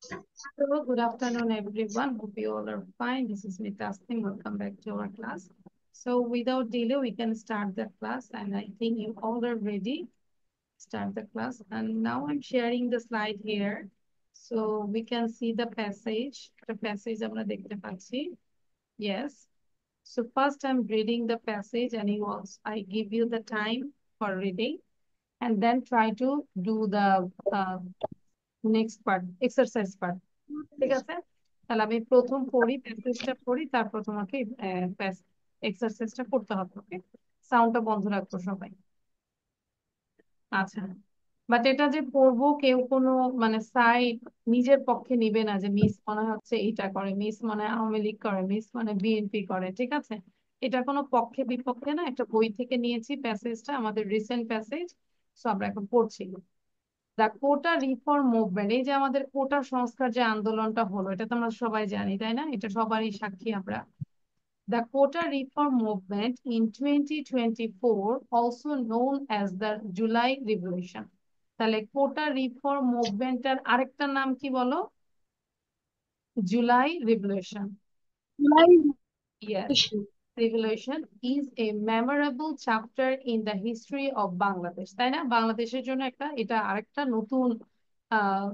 Hello, good afternoon, everyone. Hope you all are fine. This is Mita Astim. Welcome back to our class. So without delay, we can start the class. And I think you all are ready. Start the class. And now I'm sharing the slide here. So we can see the passage. The passage আমরা দেখতে পাচ্ছি. Yes. So first I'm reading the passage and I give you the time for reading and then try to do the next part, exercise part. ঠিক আছে, তাহলে আমি প্রথম পড়ি, প্যাসেজটা পড়ি, তারপর তোমাকে এক্সারসাইজটা করতে হবে। ওকে, সাউন্ডটা বন্ধ রাখবো সবাই। আচ্ছা, বাট এটা যে পড়বো কেউ কোনো মানে সাইড নিজের পক্ষে নিবে না, যে মিস মনে হচ্ছে এইটা করে, মিস মনে হয় আওয়ামী লীগ করে, মিস মানে বিএনপি করে। ঠিক আছে, এটা কোনো পক্ষে বিপক্ষে না, একটা বই থেকে নিয়েছি প্যাসেজটা, আমাদের রিসেন্ট প্যাসেজ। সো আমরা এখন পড়ছি। দা কোটা রিফর্ম মুভমেন্ট, এই যে আমাদের কোটা সংস্কার যে আন্দোলনটা হলো, এটা তো আমরা সবাই জানি, তাই না? এটা সবারই সাক্ষী আমরা। The quota reform movement in 2024, also known as the July revolution. তাহলে কোটা রিফর্ম মুভমেন্টের আরেকটা নাম কি বলো? July revolution. Yes, revolution is a memorable chapter in the history of Bangladesh, তাই না? বাংলাদেশের জন্য এটা আরেকটা নতুন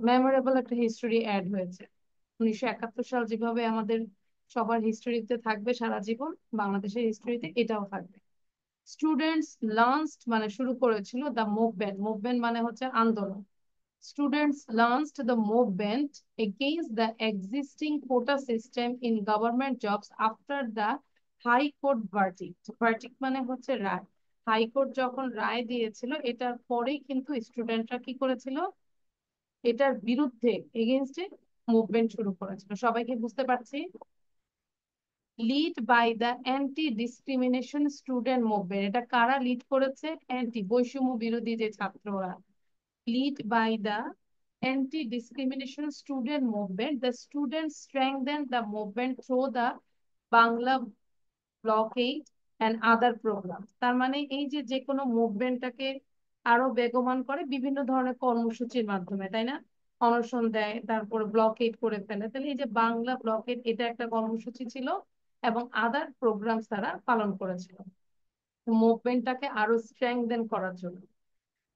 মেমোরেবল একটা হিস্টোরি অ্যাড হয়েছে। 1971 সাল যেভাবে আমাদের সবার হিস্টোরিতে থাকবে সারা জীবন, বাংলাদেশের হিস্টোরিতে এটাও থাকবে। স্টুডেন্টস লঞ্চড মানে শুরু করেছিল দ্য মুভমেন্ট, মুভমেন্ট মানে হচ্ছে আন্দোলন। Students launched the movement against the existing quota system in government jobs after the High Court verdict. Verdict মানে হচ্ছে রায়। হাইকোর্ট যখন রায় দিয়েছিল, এটার পরেই কিন্তু স্টুডেন্টরা কি করেছিল, এটার বিরুদ্ধে এগেইনস্টে মুভমেন্ট শুরু করেছিল। সবাইকে বুঝতে পারছি? Lead by the anti discrimination student movement, এটা কারা লিড করেছে? অ্যান্টি বৈষম্য বিরোধী যে ছাত্ররা। Lead by the anti-discrimination student movement. The students strengthened the movement through the Bangla blockade and other programs. তার মানে এই যে যে কোনো মুভমেন্টটাকে আরো বেগবান করে বিভিন্ন ধরনের কর্মসূচির মাধ্যমে, তাই না? অনশন দেয়, তারপর ব্লকেড করে ফেলে। তাহলে এই যে বাংলা ব্লকেড, এটা একটা কর্মসূচি ছিল এবং আদার প্রোগ্রাম তারা পালন করেছিল মুভমেন্টটাকে আরো স্ট্রেংথেন করার জন্য।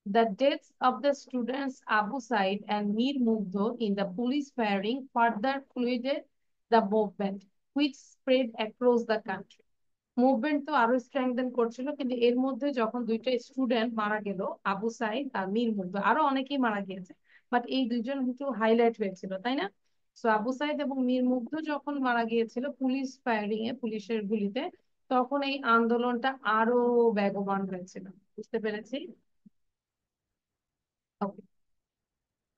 The deaths of the students Abu Said and Mir Mugdho in the police firing further fluided the movement, which spread across the country. Movement তো আরো স্ট্রেংথেন করছিল, কিন্তু এর মধ্যে যখন দুইটা স্টুডেন্ট মারা গেল, আবু সাইদ আর মীর মুগ্ধ, আরো অনেকেই মারা গিয়েছে, বাট এই দুইজন একটু হাইলাইট হয়েছিল, তাই না? সো আবু সাইদ এবং মীর মুগ্ধ যখন মারা গিয়েছিল পুলিশ ফায়ারিং এ, পুলিশের গুলিতে, তখন এই আন্দোলনটা আরো বেগবান হয়েছিল। বুঝতে পেরেছি? Okay.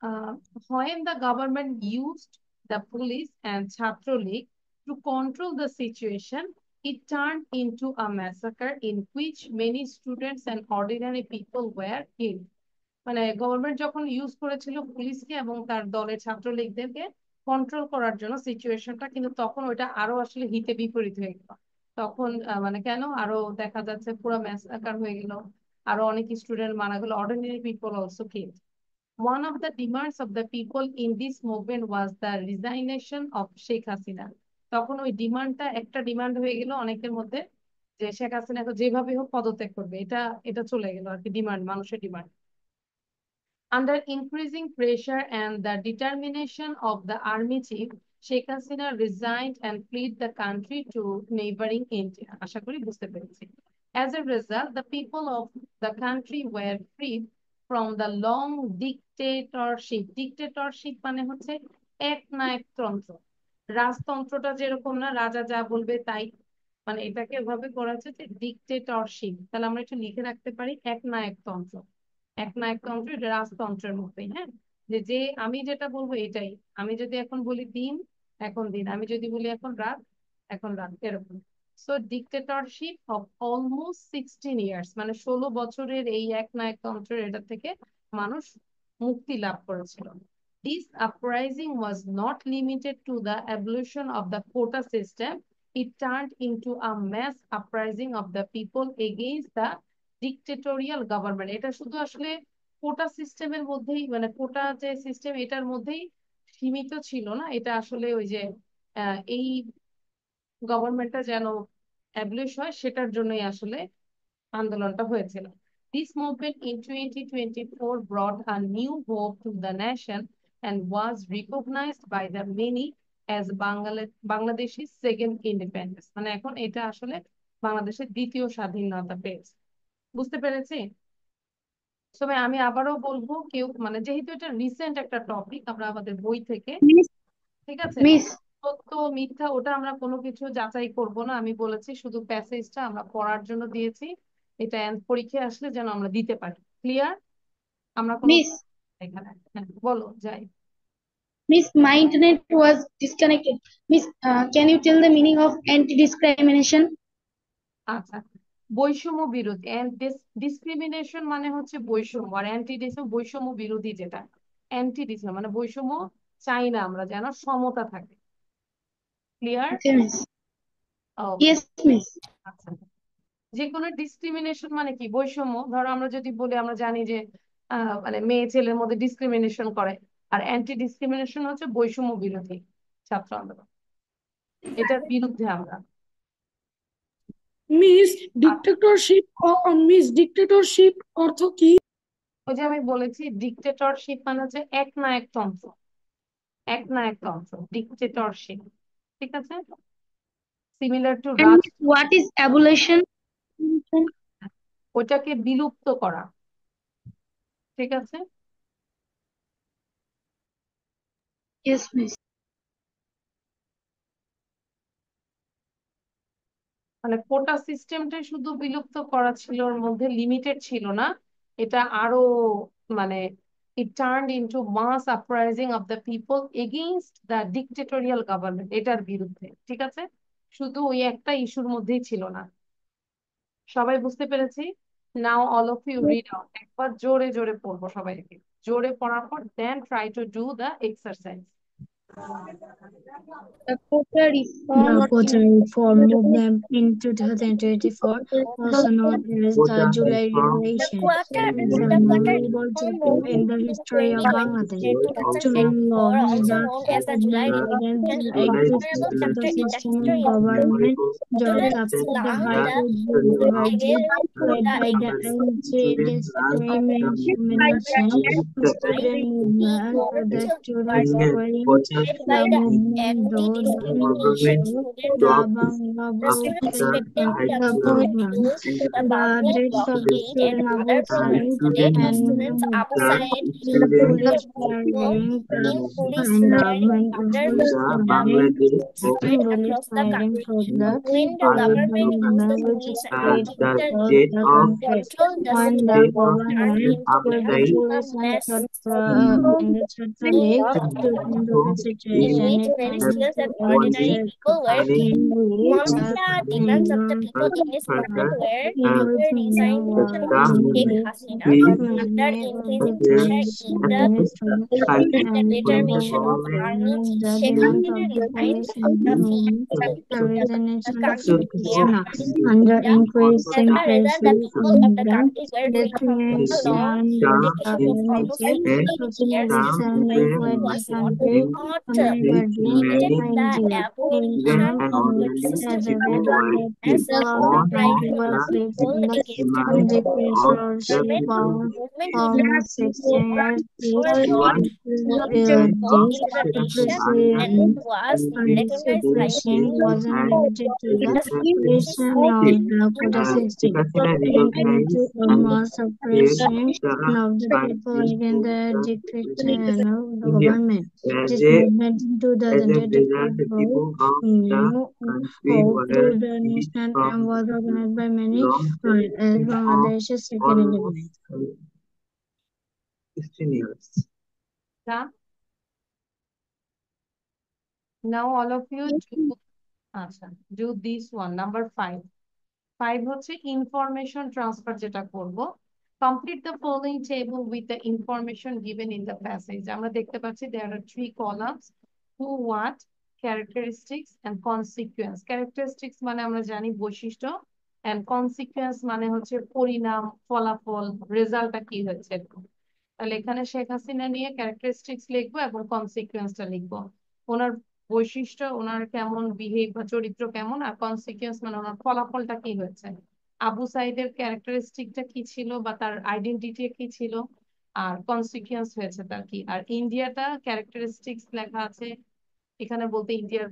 uh, when the government used the police and Chhatro League to control the situation, it turned into a massacre in which many students and ordinary people were killed. মানে গভর্নমেন্ট যখন ইউজ করেছিল পুলিশকে এবং তার দলের ছাত্রলীগদেরকে control করার জন্য সিচুয়েশনটা, কিন্তু তখন ওইটা আরো আসলে হিতে বিপরীত হয়ে গেল। তখন মানে কেন আরো দেখা যাচ্ছে পুরো ম্যাসাকার হয়ে গেল, আরো অনেক স্টুডেন্ট মারা গেল, ordinary people also killed. One of the demands of the people in this movement was the resignation of Sheikh Hasina. তখন ওই ডিমান্ডটা একটা ডিমান্ড হয়ে গেল অনেকের মধ্যে, যে শেখ হাসিনাকে যেভাবে হোক পদত্যাগ করবে, এটা এটা চলে গেল আর কি, ডিমান্ড, মানুষের demand. Under increasing pressure and the determination of the army chief, Sheikh Hasina resigned and fled the country to neighboring India. আশা করি বুঝতে পেরেছি। As a result, the people of the country were freed from the long dictatorship. Dictatorship মানে হচ্ছে একনায়কতন্ত্র। রাজতন্ত্রটা যেরকম না, রাজা যা বলবে তাই, মানে এটাকে এভাবে করা হচ্ছে যে ডিক্টেটরশিপ। তাহলে আমরা একটু লিখে রাখতে পারি একনায়কতন্ত্র। একনায়কতন্ত্র এটা রাজতন্ত্রের মতোই, হ্যাঁ, যে যে আমি যেটা বলবো এটাই। আমি যদি এখন বলি দিন, এখন দিন, আমি যদি বলি এখন রাত, এখন রাত, এরকম। So dictatorship of almost 16 years, মানে 16 বছরের এই একনায়কতন্ত্রের এটা থেকে মানুষ মুক্তি লাভ করেছিল। This uprising was not limited to the abolition of the quota system. It turned into a mass uprising of the people against the dictatorial government. এটা শুধু আসলে কোটা সিস্টেমের মধ্যেই, মানে কোটা যে সিস্টেম এটার মধ্যেই সীমিত ছিল না, এটা আসলে ওই যে এই গভর্নমেন্টটা যেন অ্যাবলিশ হয় সেটার জন্যই আসলে আন্দোলনটা হয়েছিল। This movement in 2024 brought a new hope to the nation and was recognized by the many as Bangladesh's second independence। মানে এখন এটা আসলে বাংলাদেশের দ্বিতীয় স্বাধীনতা পেয়েছে। বুঝতে পেরেছি? তবে আমি আবারও বলবো, কেউ মানে যেহেতু এটা রিসেন্ট একটা টপিক, আমরা আমাদের বই থেকে, মিস ঠিক আছে, মিস সত্য মিথ্যা ওটা আমরা কোনো কিছু যাচাই করব না। আমি বলেছি শুধু প্যাসেজটা আমরা পড়ার জন্য দিয়েছি, এটা পরীক্ষায় আসলে যেন আমরা দিতে পারি। ক্লিয়ার? আমরা কোনো মিস এখানে, হ্যাঁ বলো যাই। Miss my internet was disconnected. Miss, can you tell the meaning of anti-discrimination? আচ্ছা, বৈষম্য বিরোধী, ডিসক্রিমিনেশন মানে হচ্ছে বৈষম্য, আর বৈষম্য বিরোধী, যেটা অ্যান্টি ডিসক্রিমিনেশন মানে বৈষম্য চাই না আমরা, যেন সমতা থাকে। ক্লিয়ার? Okay, miss. ওকে। Yes, miss. আচ্ছা, যে কোনো ডিসক্রিমিনেশন মানে কি? বৈষম্য। ধরো আমরা যদি বলি, আমরা জানি যে মানে মেয়ে ছেলের মধ্যে ডিসক্রিমিনেশন করে, আর অ্যান্টি ডিসক্রিমিনেশন হচ্ছে বৈষম্য বিরোধী ছাত্র আন্দোলন, এটার বিরুদ্ধে আমরা। মিস আর ডিক্টেটরশিপ ডিক্টেটরশিপ অর্থ কি? ওই যে আমি বলেছি, ডিক্টেটরশিপ মানে হচ্ছে একনায়কতন্ত্র, একনায়কতন্ত্র ডিক্টেটরশিপ, ঠিক আছে, similar to And Raj. miss, what is abolition? ওটাকে বিলুপ্ত করা, ঠিক আছে। Yes, miss. মানে কোটা সিস্টেমটাই শুধু বিলুপ্ত করা ছিল, ওর মধ্যে লিমিটেড ছিল না, এটা আরো মানে it turned into mass uprising of the people against the dictatorial government, এটার বিরুদ্ধে, ঠিক আছে। শুধু ওই একটা ইস্যুর মধ্যেই ছিল না। সবাই বুঝতে পেরেছি? Now all of you read out, একবার জোরে জোরে পড়বো সবাইকে, জোরে পড়ার পর then try to do the exercise. The quota reform The quota reform in movement in 2024, also known as the July The Revolution, quarter is a the quarter memorable reform chapter in movement the in history of Bangladesh. To 2024, launch also the known as the July against Revolution, the a existence memorable of the chapter in the system of history of government just Students after the launched High the Court movement verdict led the by the anti-discrimination student movement that students going led the by the movement, though anti-discrimination then student the movement. The Bangladesh students threatened the the movement program. used the The public deaths of blockade and student other Abu programs. Said The death of and students the Abu Said police moved firing in police and firing after police across the firing country. for the When the government used the Taliban which police and spread across military the to country. control the When the situation turned government into killed the a police mass and the Chatra in League to handle the in situation, which it many ended skills to and a ordinary people were in killed. which Among the demands of the people in this movement were the resignation of Sheikh Hasina after many of increasing the pressure times in the administrative and the and from the determination of army government, chief the Sheikh demands Hasina of the resigned police and the the movement, the the resignation of country Sheikh cleared Hasina President under India. As increasing a result, the pressure people of on the the country were free from the law defamation and of dedication of limited policy social years. recently It with the was country not Community limited the India. abolition of the system As a result, alone, the as people a of the country uprising of were the freed people from the against dictatorship government. of Movement in the almost 16 years. war brought both This recognition and appreciation was recognized by many wasn't limited to the the creation students of the quota system. It into a mass suppression of the people against the dictatorship of the government. This movement in 2024 brought new hope to the nation and was organized by many as Bangladesh's second independence. Done? Now all of you do this one, number 5. 5 হচ্ছে information transfer, যেটা করব। Complete the following table with the information given in the passage. আমরা দেখতে পাচ্ছি there are 3 columns, who, what, characteristics and consequence. Characteristics মানে আমরা জানি বৈশিষ্ট্য, এন্ড কনসিকুয়েন্স মানে হচ্ছে পরিণাম, ফলাফল, রেজাল্টটা কি হচ্ছে। তাহলে এখানে শেখ হাসিনা নিয়ে ক্যারেক্টারিস্টিক্স লিখবো এবং কনসিকুয়েন্সটা লিখবো। ওনার বৈশিষ্ট্য, ওনার কেমন বিহেভ বা চরিত্র কেমন, আর কনসিকুয়েন্স মানে ওনার ফলাফলটা কি হয়েছে। আবু সাইদের ক্যারেক্টারিস্টিকটা কি ছিল বা তার আইডেন্টিটি কি ছিল, আর কনসিকুয়েন্স হয়েছে তার কি। আর ইন্ডিয়াটা ক্যারেক্টারিস্টিক্স লেখা আছে এখানে, বলতে ইন্ডিয়ার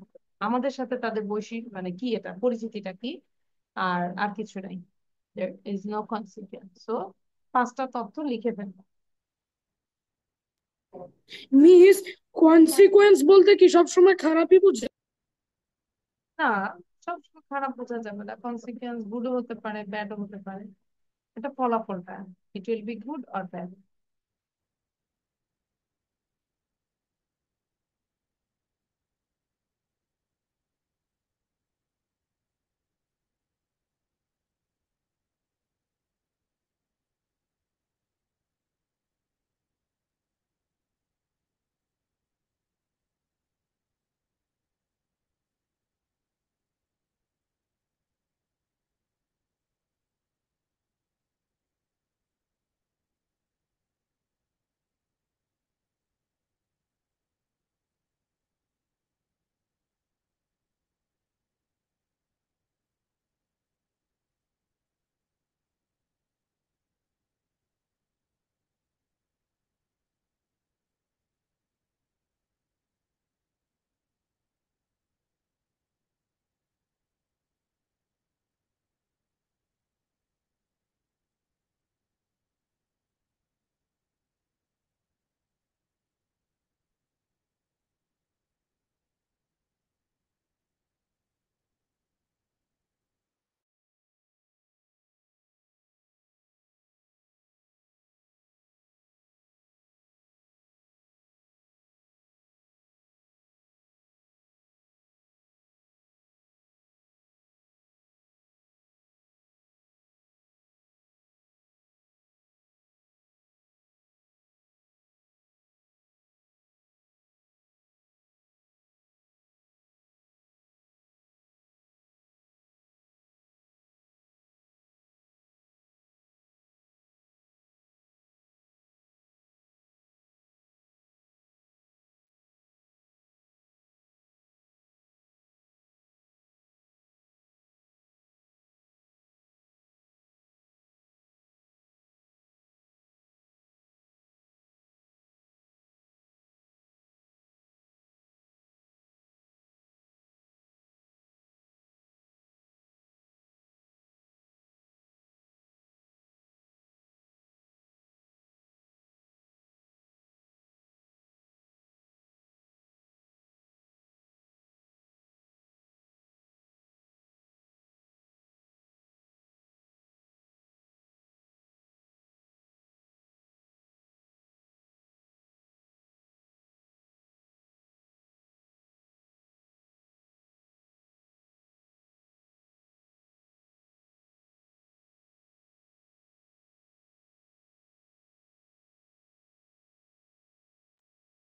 আমাদের সাথে তাদের বৈশিষ্ট্য মানে কি, এটা পরিচিতিটা কি, আর আর কিছু নাই। there is no consequence, so 5টা তথ্য লিখে ফেলবো। মিস, কনসিকোয়েন্স বলতে কি সবসময় খারাপই বুঝে? না, সবসময় খারাপ বোঝা যাবে না, কনসিকুয়েন্স গুডও হতে পারে ব্যাডও হতে পারে, এটা ফলাফলটা, it will be good or bad.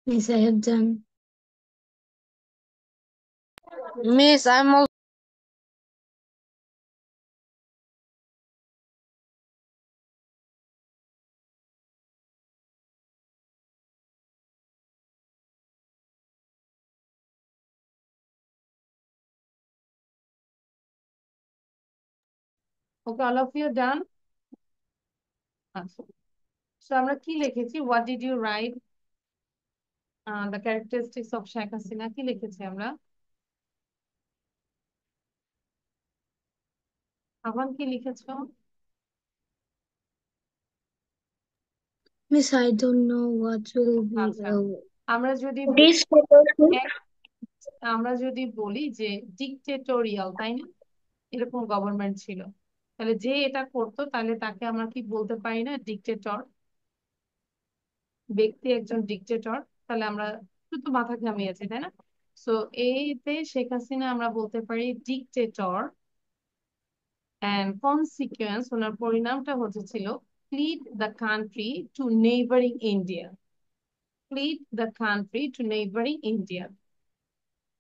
Miss, I have done. Miss, I'm also okay, all of you done. আচ্ছা, তো আমরা কি লিখেছি, what did you write, the characteristics of Sheikh Hasina, কি লিখেছি আমরা? আবার কি লিখেছো? Miss, I don't know what will be. আচ্ছা, আমরা যদি Dictatorship. এক- আমরা যদি বলি যে ডিকটেটোরিয়াল, তাই না, এরকম গভর্নমেন্ট ছিল, তাহলে যে এটা করতো তাহলে তাকে আমরা কি বলতে পারি না, ডিকটেটর। ব্যক্তি একজন ডিকটেটর, তাহলে আমরা শুধু মাথা ঘামিয়েছি, তাই না? সো এইতে শেখ হাসিনা আমরা বলতে পারি ডিকটেটর, এন্ড কনসিকুয়েন্স, ওনার পরিণামটা হচ্ছে fled the country to neighbouring India, fled the country to neighbouring India.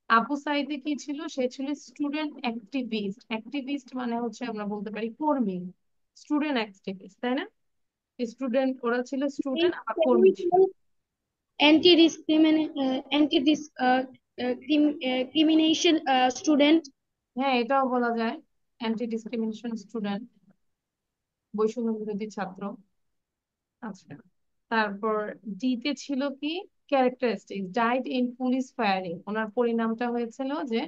Abu সাইদে কি ছিল, সে ছিল স্টুডেন্ট অ্যাক্টিভিস্ট, অ্যাক্টিভিস্ট মানে হচ্ছে আমরা বলতে পারি কর্মী, স্টুডেন্ট অ্যাক্টিভিস্ট, তাই না? স্টুডেন্ট, ওরা ছিল স্টুডেন্ট আবার Can কর্মী you ছিল। tell anti-discrimination student? হ্যাঁ, এটাও বলা যায়, অ্যান্টি ডিসক্রিমিনেশন স্টুডেন্ট, বৈষম্য বিরোধী ছাত্র। আচ্ছা, তারপর ডিতে ছিল কি, characteristic, died in police firing, ওনার পরিণামটা হয়েছিল যে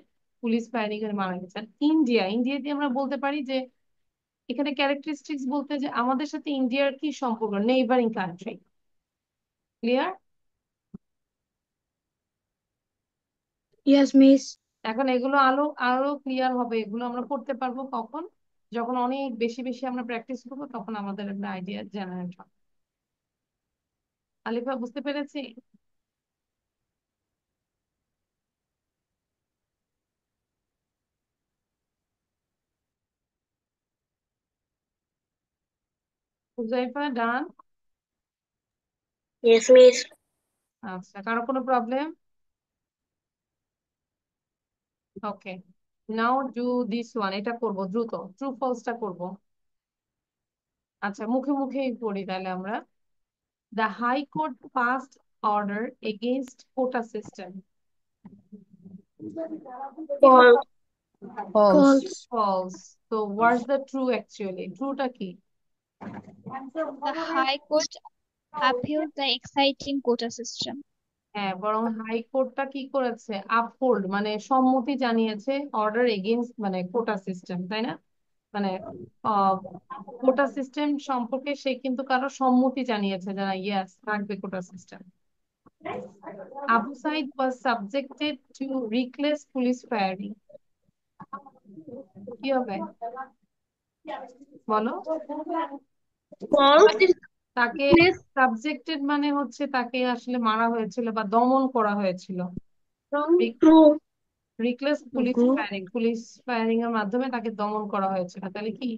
পুলিশ ফায়ারিং এর মারা গেছেন। ইন্ডিয়া, ইন্ডিয়া দিয়ে আমরা বলতে পারি যে এখানে ক্যারেক্টারিস্টিক্স বলতে যে আমাদের সাথে ইন্ডিয়ার কি সম্পর্ক, neighbouring country. Clear? Yes, miss. এখন এগুলো আরো আরো ক্লিয়ার হবে, এগুলো আমরা করতে পারবো কখন, যখন অনেক বেশি বেশি আমরা প্র্যাকটিস করবো, তখন আমাদের একটা আইডিয়া জেনারেট হবে। আলিফা, বুঝতে পেরেছি? হুজাইফা, ডান? Yes, miss. আচ্ছা, কারো কোনো problem? Okay, now do this one, এটা করব দ্রুত, ট্রু ফলসটা করব। আচ্ছা, মুখে মুখেই পড়ি তাহলে আমরা। The High Court passed order against quota system. False. False. False. তো হোয়াটস দ্য ট্রু অ্যাকচুয়ালি, ট্রুটা কি? The High Court upheld the exciting quota system. হ্যাঁ, বরং হাইকোর্টটা কি করেছে, আপহোল্ড মানে সম্মতি জানিয়েছে, অর্ডার এগেইনস্ট মানে কোটা সিস্টেম, তাই না? মানে কোটা সিস্টেম সম্পর্কে সে কিন্তু কারো সম্মতি জানিয়েছে, যারা ইয়েস থাকবে quota system. Abu Said was subjected to reckless police firing. কি হবে বলো? False. তাকে সাবজেক্টেড মানে হচ্ছে তাকে আসলে মারা হয়েছিল বা দমন করা হয়েছিল। True. Reckless police True. Firing, police firing এর মাধ্যমে তাকে দমন করা হয়েছিল, তাহলে কি?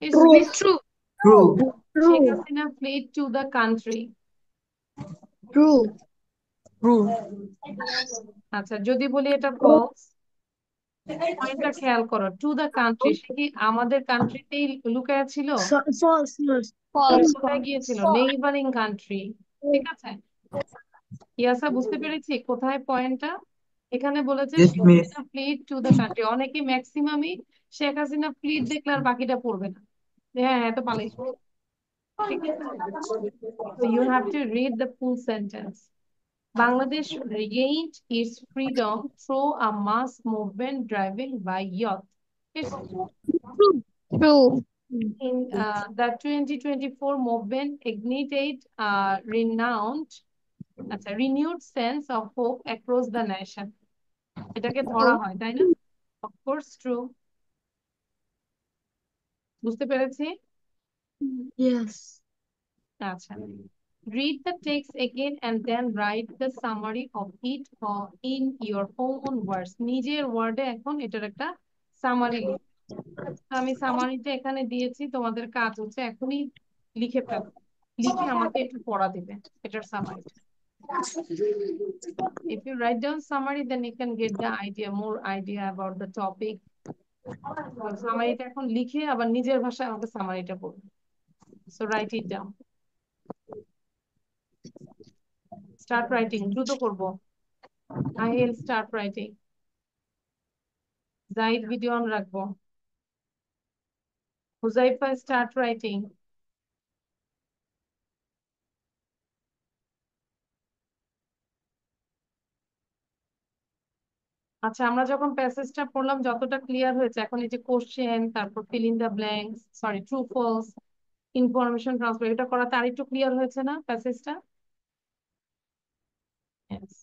True. True. True. Sheikh True. Hasina fled to the country। True. True. আচ্ছা, যদি বলি এটা ফলস, পয়েন্টটা খেয়াল করো, টু দ্য কান্ট্রি, সে কি আমাদের কান্ট্রিতেই লুকায় ছিল? False. False. False. কোথায় গিয়েছিল? Neighbouring country. ঠিক আছে, ইয়াসা, বুঝতে পেরেছি কোথায় পয়েন্টটা? এখানে বলেছে Yes, Sheikh miss. Hasina fled to the country, অনেকে ম্যাক্সিমামই শেখ হাসিনা ফ্লিড দেখলে আর বাকিটা পড়বে না, যে হ্যাঁ হ্যাঁ তো পালিয়েছে। ঠিক আছে, so you have to read the full sentence. Bangladesh regained its freedom through a mass movement driven by youth. It's True. in the 2024 movement ignited a renewed sense of hope across the nation. এটাকে ধরা হয়, তাই না? Of course, true. বুঝতে পেরেছি? Yes. আচ্ছা, read the text again and then write the summary of it in your own words. নিজের ওয়ার্ডে এখন এটার একটা সামারি লিখ। আমি সামারিটা এখানে দিয়েছি, তোমাদের কাজ হচ্ছে এখনই লিখে ফেলো, লিখে আমাকে একটু পড়া দিবে এটার সামারিটা। If you write down summary, then you can get the more idea about the topic. সামারিটা এখন লিখে আবার নিজের ভাষায় আমাকে সামারিটা পড়বে। So write it down. Start writing, দ্রুত করবো। I'll start writing. Zaid video on রাখবো। Huzaifa, start writing. আচ্ছা, আমরা যখন প্যাসেজটা পড়লাম যতটা ক্লিয়ার হয়েছে, এখন এই যে কোশ্চেন, তারপর fill in the blanks, sorry true false, information transfer, এটা করাতে আর একটু ক্লিয়ার হয়েছে না প্যাসেজটা? Yes.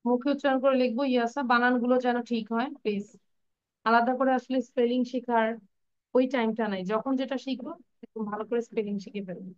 মুখে উচ্চারণ করে লিখবো ইয়াসা, বানানগুলো যেন ঠিক হয় প্লিজ। আলাদা করে আসলে স্পেলিং শেখার ওই টাইমটা নাই, যখন যেটা শিখবো একদম ভালো করে স্পেলিং শিখে ফেলবো।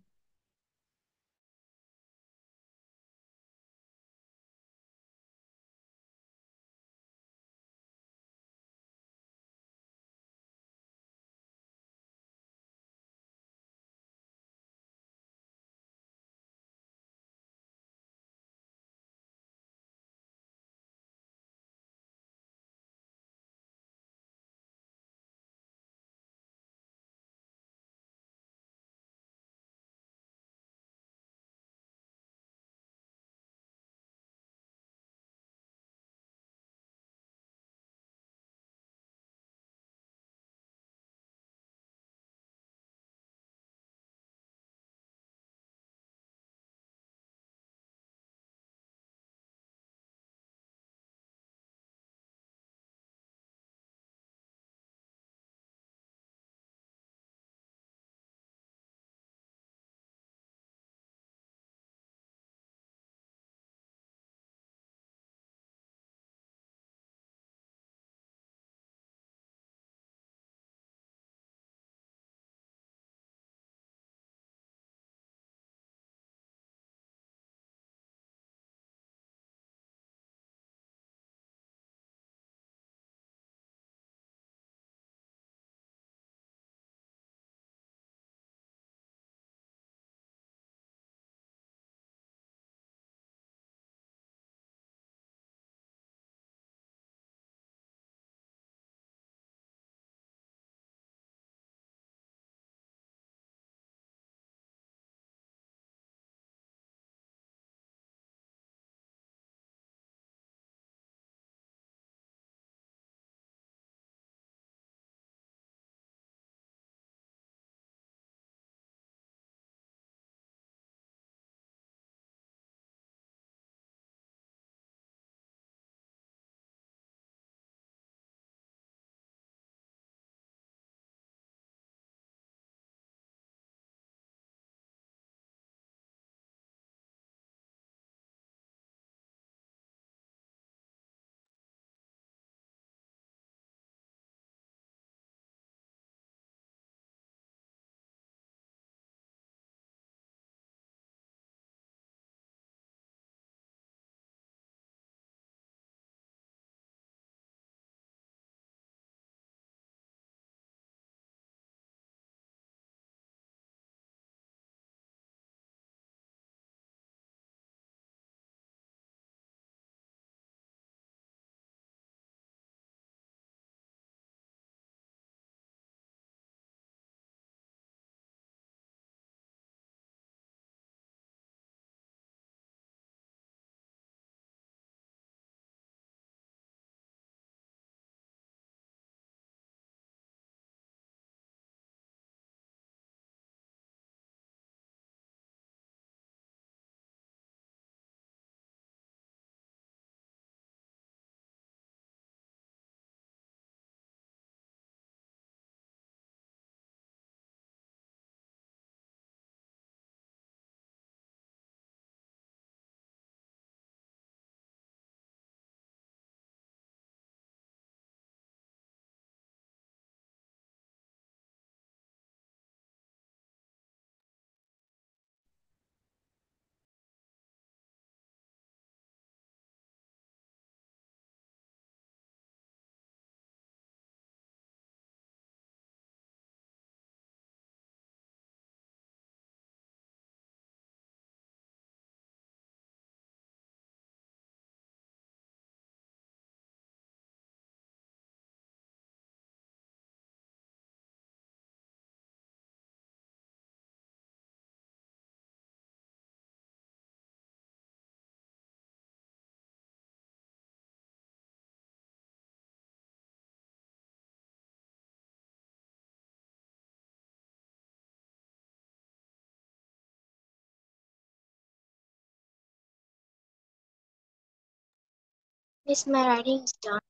Miss, my writing is done.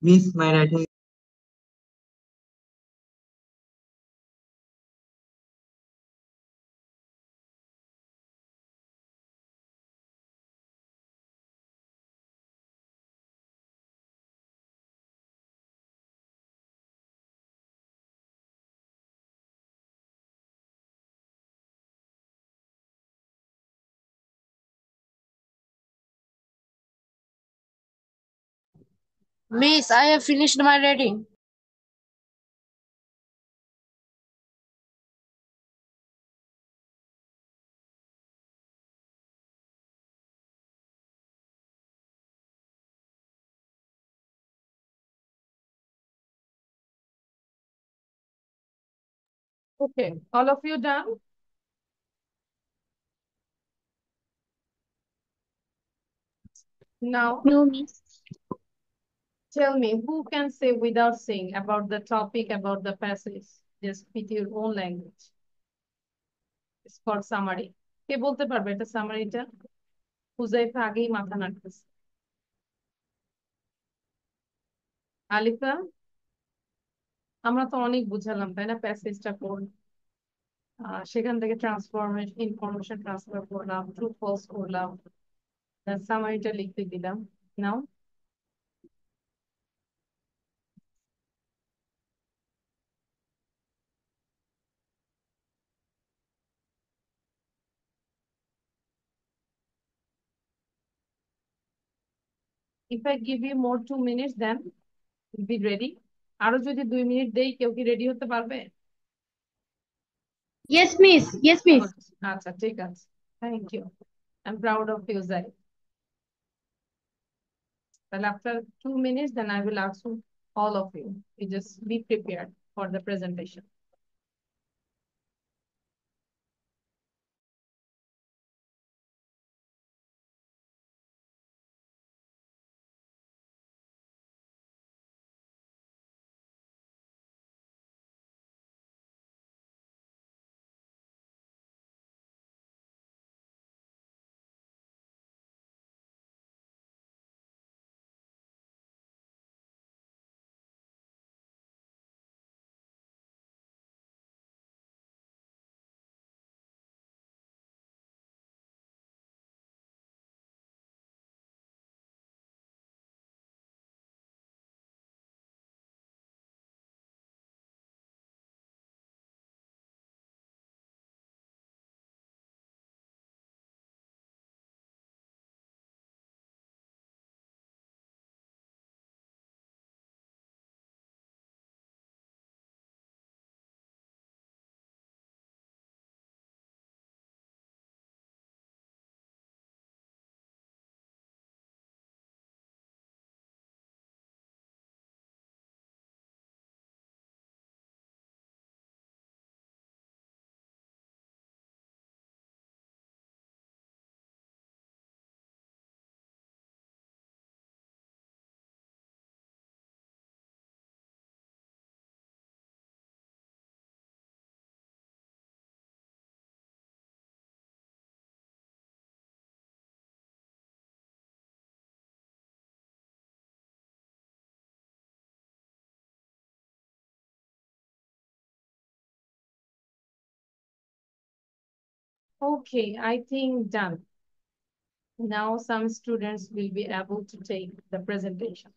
Miss, my writing. Miss, I have finished my reading. Okay, all of you done? Now, No, Miss. tell me, who can say without saying about the topic, about the passage, just with your own language? It's called summary. কে বলতে পারবে এটা সামারিটা? হুজাইফা আগেই মাথা নাড়তেছে। আলিফা, আমরা তো অনেক বুঝালাম তাই না প্যাসেজটা কোন, সেখান থেকে ট্রান্সফরমেশন ইনফরমেশন ট্রান্সফার করলাম, ট্রু ফলস করলাম, সামারিটা লিখতে দিলাম। নাও if I give you more 2 minutes then you'll be ready. আরো যদি 2 মিনিট দেই কেউ কি রেডি হতে পারবে? Yes, miss. Yes, miss. আচ্ছা ঠিক আছে, thank you, I am proud of you Jai. তাহলে after 2 minutes then I will ask you, all of you, you just be prepared for the presentation. Okay, I think done. Now some students will be able to take the presentation.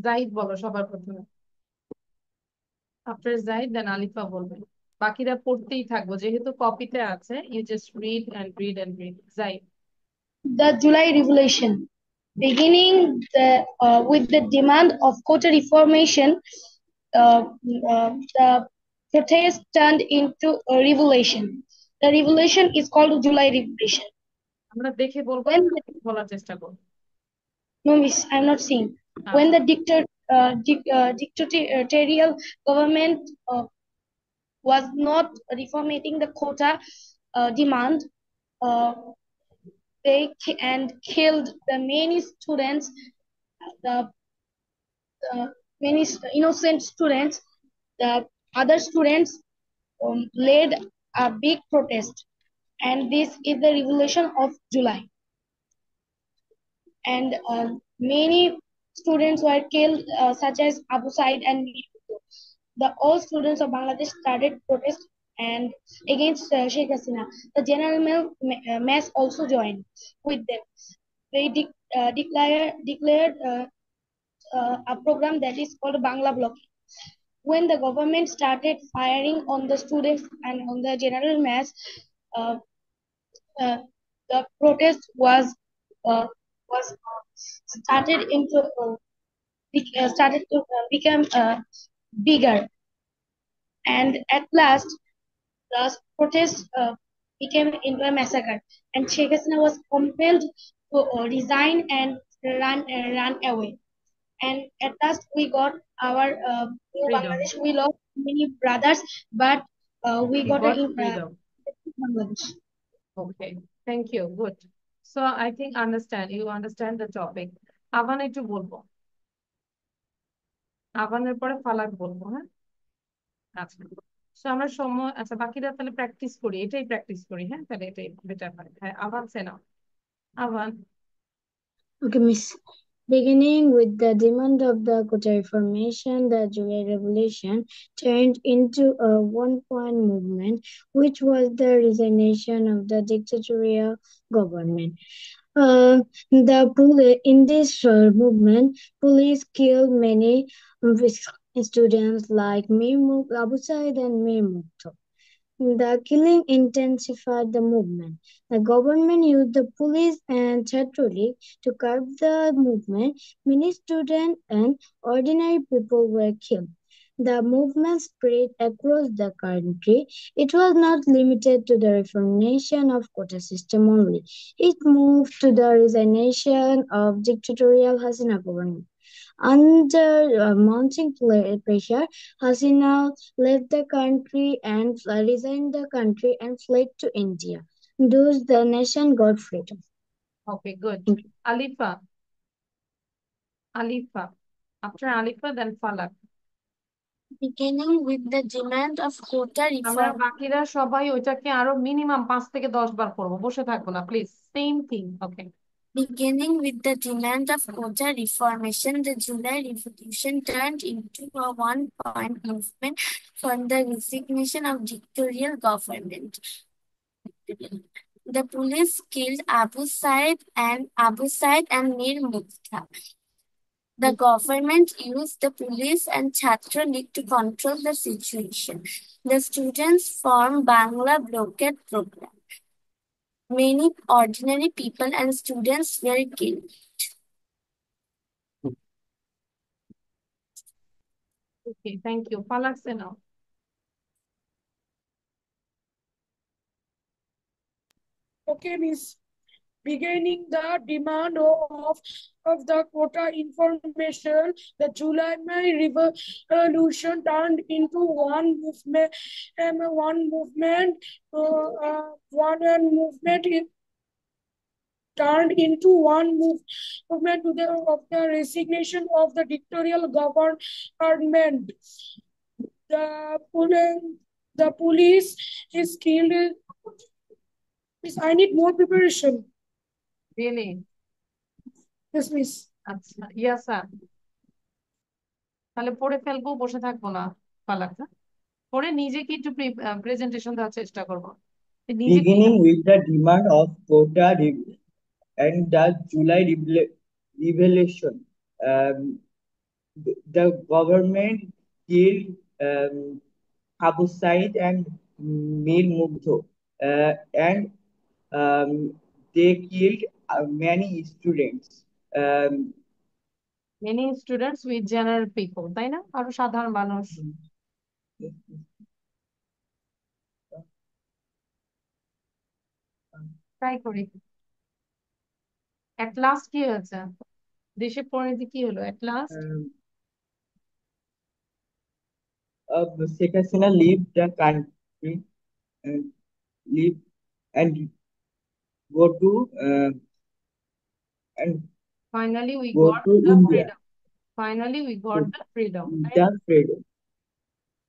Zahid বলো সবার প্রথমে। After Zahid, then Alifa বলবে। বাকিরা পড়তেই থাকবো, যেহেতু কপিতে আছে, you just read and read and read. Zahid. The July Revolution. Beginning with the demand of quota reformation, the protest turned into a revolution. The revolution is called July Revolution. আমরা দেখে বলবো, When the, বলার চেষ্টা করব। no, miss, I'm not seeing. When the dictatorial government was not reforming the quota demand, they killed the many students, the many innocent students. The other students led a big protest, and this is the revolution of July. And many students were killed, such as Abu Said and all students of Bangladesh started protest and against Sheikh Hasina. The general mass also joined with them. They declared a program that is called Bangla Blocking. When the government started firing on the students and on the general mass, the protest was started to become bigger, and at last the protest became into a massacre, and Sheikh Hasina was compelled to resign and run away. And at last we got our Bangladesh. We lost many brothers, but we got freedom. Bangladesh. Okay, thank you. Good. So I think you understand the topic. আবার একটু বলবো, আবানের পরে ফালাক বলবো। হ্যাঁ, আচ্ছা। তো আমরা সময়, আচ্ছা বাকিরা তাহলে প্র্যাকটিস করি, এটাই প্র্যাকটিস করি। হ্যাঁ, তাহলে এটাই বেটার হয়। হ্যাঁ, আবান সেনা, আবান। Okay, miss. Beginning with the demand of the quota reformation, the July Revolution turned into a one-point movement, which was the resignation of the dictatorial government. In this movement, police killed many students like Mir Abu Said and Mir Mukto. The killing intensified the movement. The government used the police and rhetoric to curb the movement. Many students and ordinary people were killed. The movement spread across the country. It was not limited to the reformation of quota system only. It moved to the resignation of dictatorial Hasina government. Under mounting pressure, Hasina left the country and resigned the country and fled to India. Thus, the nation got freedom. Okay, good. Alifa. After Alifa, then Falak. Beginning with the demand of quota আমরা reform. বাকিরা সবাই ওইটাকে আরো minimum 5 থেকে 10 বার পড়বো, বসে থাকবো না please. Same thing. Okay. Beginning with the demand of quota reformation, the July Revolution turned into a one-point movement for the resignation of dictatorial government. The police killed Abu Said and Mir Mukta. The government used the police and Chhatra League to control the situation. The students formed Bangla Blockade program. Many ordinary people and students were killed. Okay, thank you. Falak Sena. Okay, miss. Beginning the demand of the quota information, the July Revolution turned into one movement. Turned into one movement of the resignation of the dictatorial government. The police is killed. I need more preparation. Really? Yes, miss. আচ্ছা, ইয়াসা। তাহলে পড়ে ফেলবো, বসে থাকবো না। ফালাক, পড়ে নিজে কি একটু প্রেজেন্টেশন দেওয়ার চেষ্টা করবো। নিজে beginning with the demand of quota and the July Revolution. Um, the government killed Abu Said and Mir Mugdho, and um, they killed many students. Um, many students with general people, তাই না? আরো সাধারণ মানুষ। Try করি। At last কি হয়েছে? দেশের পরিণতি কি হলো at last? Sheikh Hasina leave the country and leave and go to and Finally we go got to the India. freedom. Finally we got the freedom. The freedom.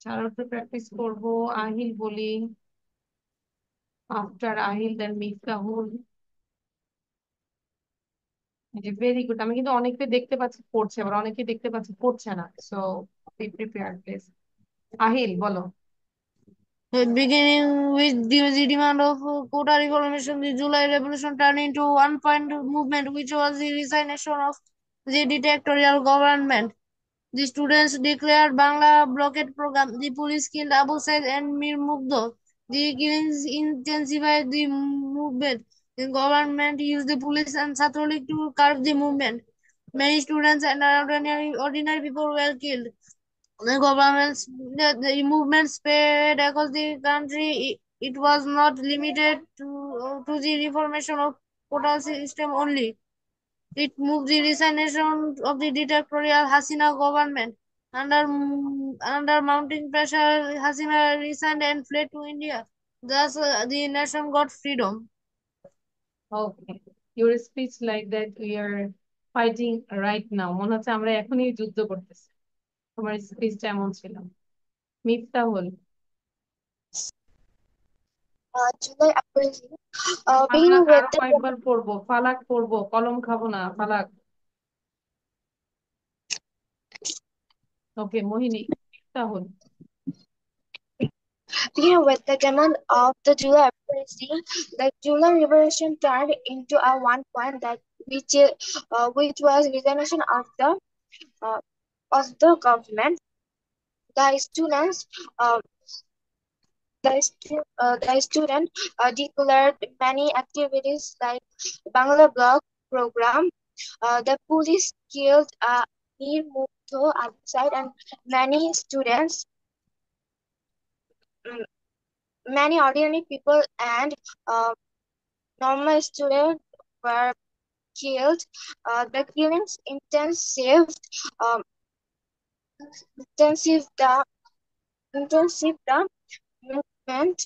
চারটা practice করব। আহিল বলি, after Ahil then Miftahul. Very good. আমি কিন্তু অনেকে দেখতে পাচ্ছি পড়ছে, আবার অনেকে দেখতে পাচ্ছি পড়ছে না। So be prepared please. Ahil বলো। Beginning with the demand of quota reformation, the July Revolution turned into one point movement, which was the resignation of the dictatorial government. The students declared Bangla blockade program. The police killed Abu Said and Mir Mugdho. The killings intensified the movement. The government used the police and Chhatra League to curb the movement. Many students and ordinary people were killed. The movement spread across the country. It was not limited to the reformation of quota system only. It moved the resignation of the dictatorial Hasina government. Under mounting pressure, Hasina resigned and fled to India. Thus, the nation got freedom. Okay, your speech like that we are fighting right now. মনে হচ্ছে আমরা এখনই যুদ্ধ করতেছি। তোমার স্পিচটা এমন ছিল। Miftahul. July uprising, Falaq beginning with আরো the কয়েকবার পড়বো, ফালাক পড়বো, কলম খাবো না, ফালাক। ওকে মোহিনী, Miftahul. beginning with the demand of the July uprising, the July revolution turned into a one point that which was resignation of the government. The students the student declared many activities like Bangla Block program. The police killed Mir Mugdho outside and many students, many ordinary people and normal students were killed. The killings intensive the movement.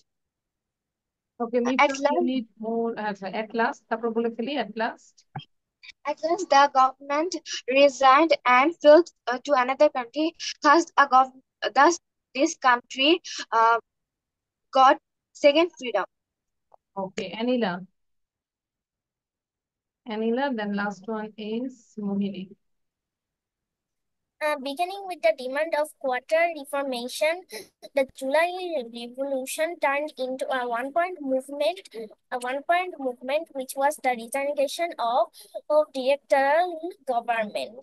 Okay Miftahul, you need more. আচ্ছা at last, তারপর বলে ফেলি at last. At last, the government resigned and fled to another country. Thus, this country got second freedom. Okay, Anila. Anila, then last one is Mohini. Beginning with the demand of quota reformation, the July Revolution turned into a one-point movement, which was the resignation of dictatorial government.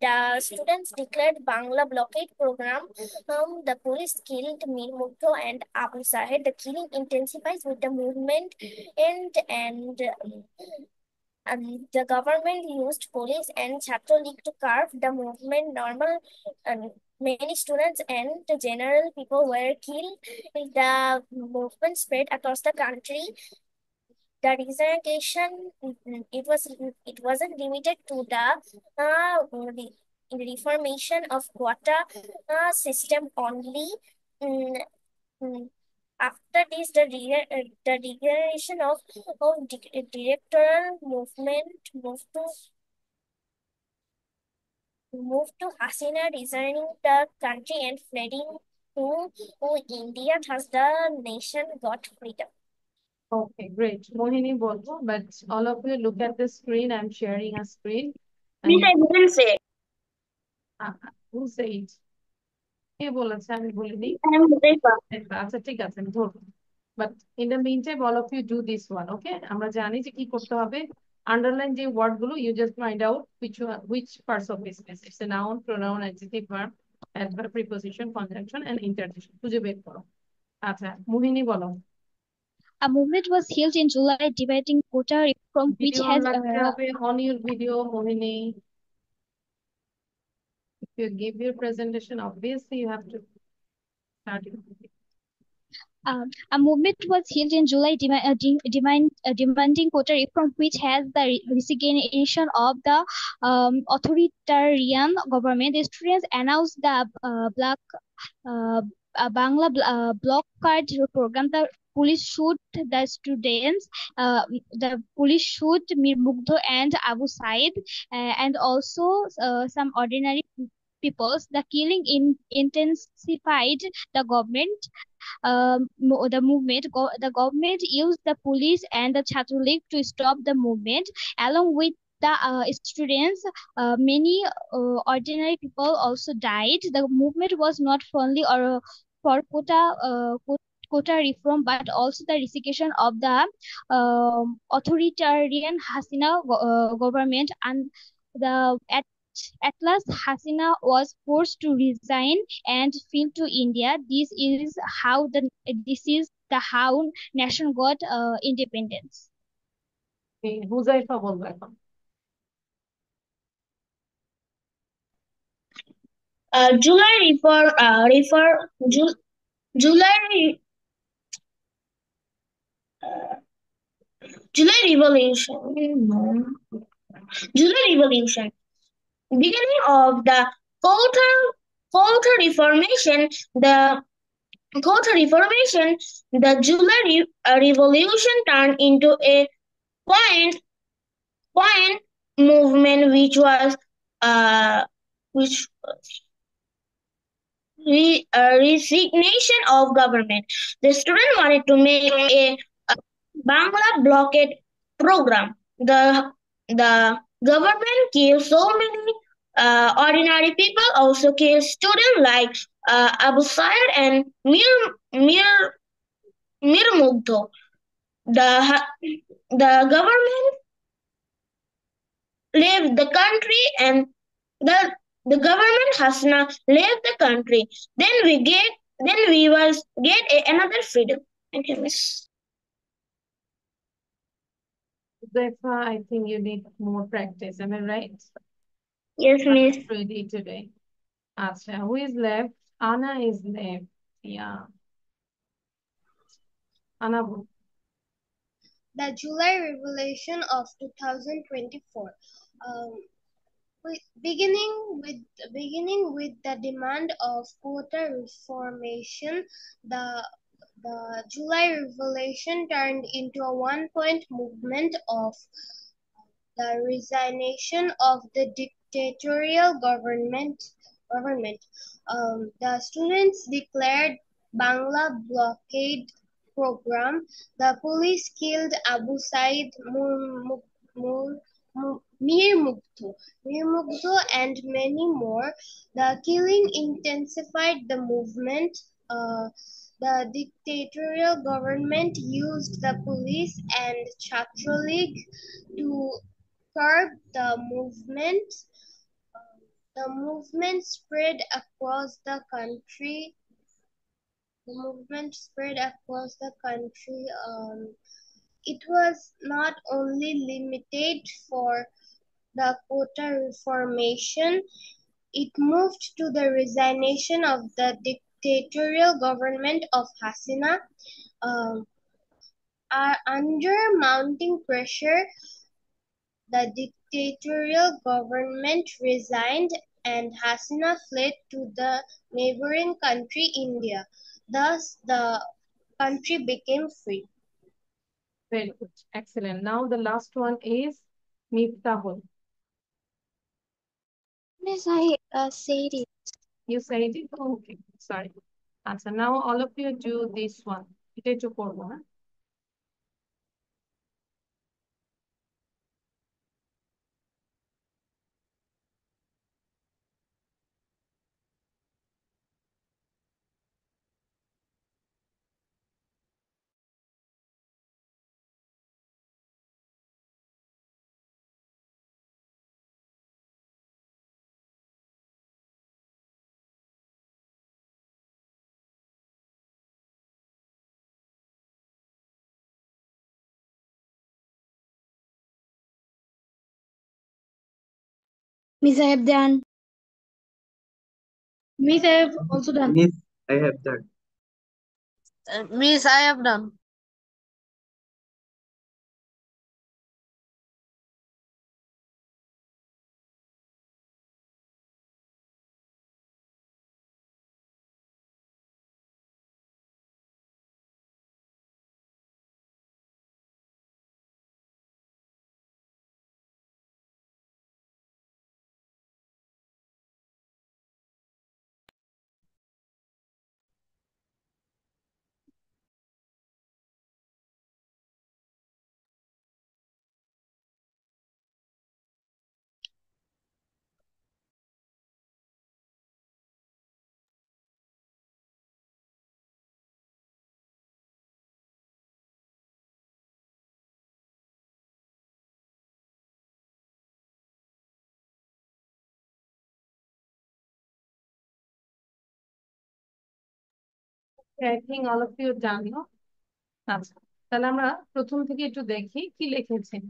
The students declared Bangla blockade program. The police killed Mir Mugdho and Abu Sahed. The killing intensifies with the movement, and the government used police and Chhatra League to curb the movement. Many students and the general people were killed. The movement spread across the country. The resignation it wasn't limited to the reformation of quota system only. After this, the degeneration of directorial movement moved to Hasina resigning the country and fleeing to India. Thus, the nation got freedom. Okay, great. Mohini bolbo, but all of you look at the screen. I'm sharing a screen. Miss, I didn't say. Who said? কে বলেছে? আমি বলিনি। আমি বলতেই পারি। আচ্ছা ঠিক আছে, আমি ধরবো। But in the meantime, all of you do this one, okay? আমরা জানি যে কি করতে হবে। Underline যে word গুলো, you just find out which parts of business. It's a noun, pronoun, adjective, verb, adverb, preposition, conjunction, and interjection. খুঁজে বের করো। আচ্ছা, মোহিনী বলো। A movement was held in July debating quota reform, which Video on has লাগতে হবে, on your video, Mohini. If you give your presentation, obviously you have to start your video. a movement was held in July demanding quota reform, which has the resignation of the authoritarian government. The students announced the Bangla block card program. The police shoot the students. The police shoot Mir Mugdho and Abu Said, and also some ordinary peoples. The killing intensified the government. The government used the police and the Chhatro League to stop the movement. Along with the students, many ordinary people also died. The movement was not only for quota reform, but also the resignation of the authoritarian Hasina government. And the at last, Hasina was forced to resign and flee to India. This is the how nation got independence. Huzaifa বলবো এখন। July Revolution. July Revolution. Beginning of the Quaker Reformation, the July Revolution turned into a point movement, which was resignation of government. The student wanted to make a Bangla blockade program. The government killed so many ordinary people, also killed students like Abu Said and Mir Mugdho. The government left the country, and the government has now left the country. Then we was get another freedom. Thank you, Miss. Therefore, I think you need more practice. Am I right? Yes, Miss. Ready today. Acha, who is left? Anna is left. Yeah. Anna. The July Revolution of 2024. Beginning with the demand of quota reformation, the July Revolution turned into a one-point movement of the resignation of the dictatorial government. The students declared Bangla blockade program. The police killed Abu Said Mir Mugdho and many more. The killing intensified the movement. The dictatorial government used the police and Chhatro League to curb the movement. The movement spread across the country. It was not only limited for the quota reformation, it moved to the resignation of the dictatorial government of Hasina. Under mounting pressure, the dictatorial government resigned and Hasina fled to the neighboring country India. Thus, the country became free. Very good. Excellent. Now the last one is Miftahul. Miss, I said it. You said it? Oh, okay. Sorry. So now all of you do this one. It is your Miss, I have done. Miss, I have also done. Miss, I have done. Miss, I have done. I think all of you done, no? আচ্ছা, তাহলে আমরা প্রথম থেকে একটু দেখি কি লিখেছেন।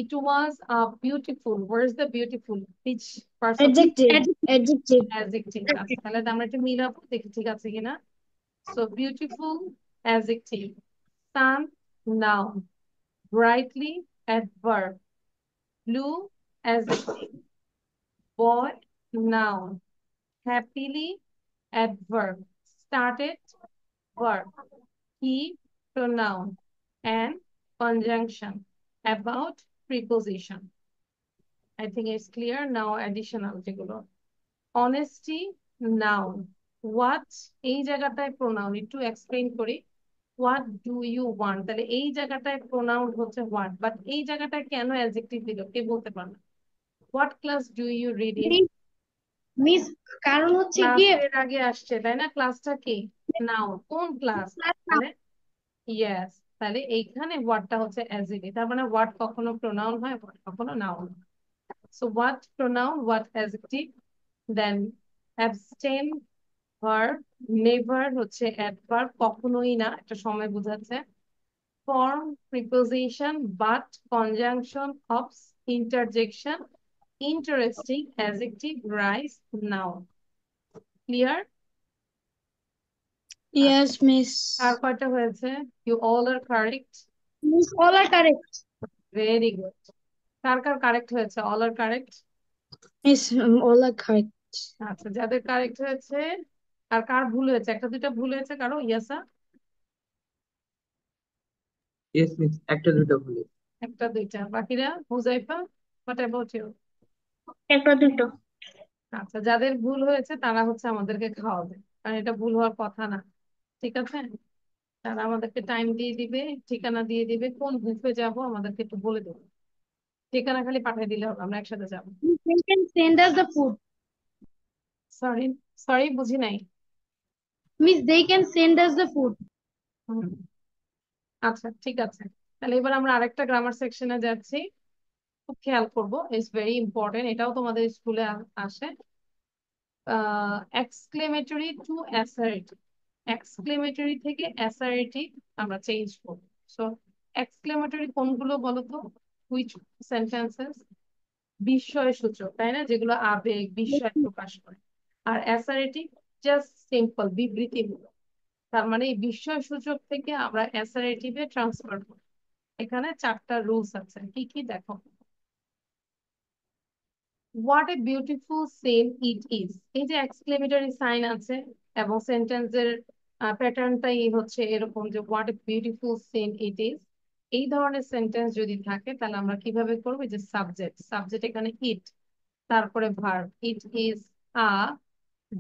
It was a beautiful. Where is the beautiful? Which person? Adjective. Adjective. Adjective. আচ্ছা, তাহলে আমরা একটু মিলাবো, দেখি ঠিক আছে কিনা। So beautiful adjective. Sun, noun. Brightly, adverb. Blue, adjective. Boy, noun. Happily, adverb. Started, verb. He, pronoun. And conjunction. About, preposition. I think it's clear now. Additional যেগুলো honesty, noun. What এই জায়গাটায় pronoun একটু explain করি। What do you want? তাহলে এই জায়গাটায় pronoun হচ্ছে what, but এই জায়গাটায় কেন adjective দিল কে বলতে পারবে? What class do you read in? Miss, কারণ হচ্ছে গিয়ে ক্লাসের আগে আসছে তাই না? ক্লাসটা কি? নাউন। কোন ক্লাস? তাহলে ইয়েস, তাহলে এইখানে ওয়ার্ডটা হচ্ছে অ্যাজিটিভ। তার মানে ওয়ার্ড কখনো প্রোনাউন হয়, ওয়ার্ড কখনো noun. So what pronoun, what adjective, then abstain verb, never হচ্ছে অ্যাডভার্ব, কখনোই না, একটা সময় বোঝাচ্ছে। From, preposition, but, conjunction, oops, interjection, interesting, adjective, rice, noun. Clear? Yes, Miss. আর কয়টা হয়েছে? You all are correct? Miss, all are correct. Very good. কার কার কারেক্ট হয়েছে? All are correct? Miss, all are correct. আচ্ছা, যাদের correct হয়েছে। আর কার ভুল হয়েছে? একটা দুইটা ভুল হয়েছে কারো? ইয়াসা? Yes, Miss, একটা দুটো ভুল। একটা দুইটা। বাকিরা? Huzaifa, what about you? একটা দুটো। আচ্ছা, যাদের ভুল হয়েছে তারা হচ্ছে আমাদেরকে খাওয়াবে, কারণ এটা ভুল হওয়ার কথা না। ঠিক আছে, তারা আমাদেরকে টাইম দিয়ে দিবে, ঠিকানা দিয়ে দিবে, কোন বুফে যাব আমাদেরকে একটু বলে দেবে। ঠিকানা খালি পাঠিয়ে দিলে হবে, আমরা একসাথে যাবো। They can send us the food. Sorry, sorry বুঝি নাই। Miss, they can send us the food. হুম, আচ্ছা ঠিক আছে। তাহলে এবার আমরা আরেকটা গ্রামার সেকশনে যাচ্ছি, খুব খেয়াল করবো, ইটস ভেরি ইম্পর্টেন্ট, এটাও তোমাদের স্কুলে আসে। এক্সক্লেমেটরি টু অ্যাসারেটিভ, এক্সক্লেমেটরি থেকে অ্যাসারেটিভ আমরা চেঞ্জ করবো। সো এক্সক্লেমেটরি কোনগুলো বলো তো? Which sentences? বিস্ময় সূচক, তাই না, যেগুলো আবেগ বিস্ময় প্রকাশ করে। আর অ্যাসারেটিভ জাস্ট সিম্পল, বিবৃতিমূলক। তার মানে এই বিস্ময় সূচক থেকে আমরা অ্যাসারেটিভে ট্রান্সফার করি। এখানে চারটা রুলস আছে, কি কি দেখো। What a beautiful scene it is, এই যে এক্সক্লেমেটরি সাইন আছে এবং সেন্টেন্সের প্যাটার্নটাই হচ্ছে এরকম যে what a beautiful scene it is, এই ধরনের সেন্টেন্স যদি থাকে তাহলে আমরা কিভাবে করবো? যে সাবজেক্ট, সাবজেক্ট এখানে ইট, তারপরে verb, it is a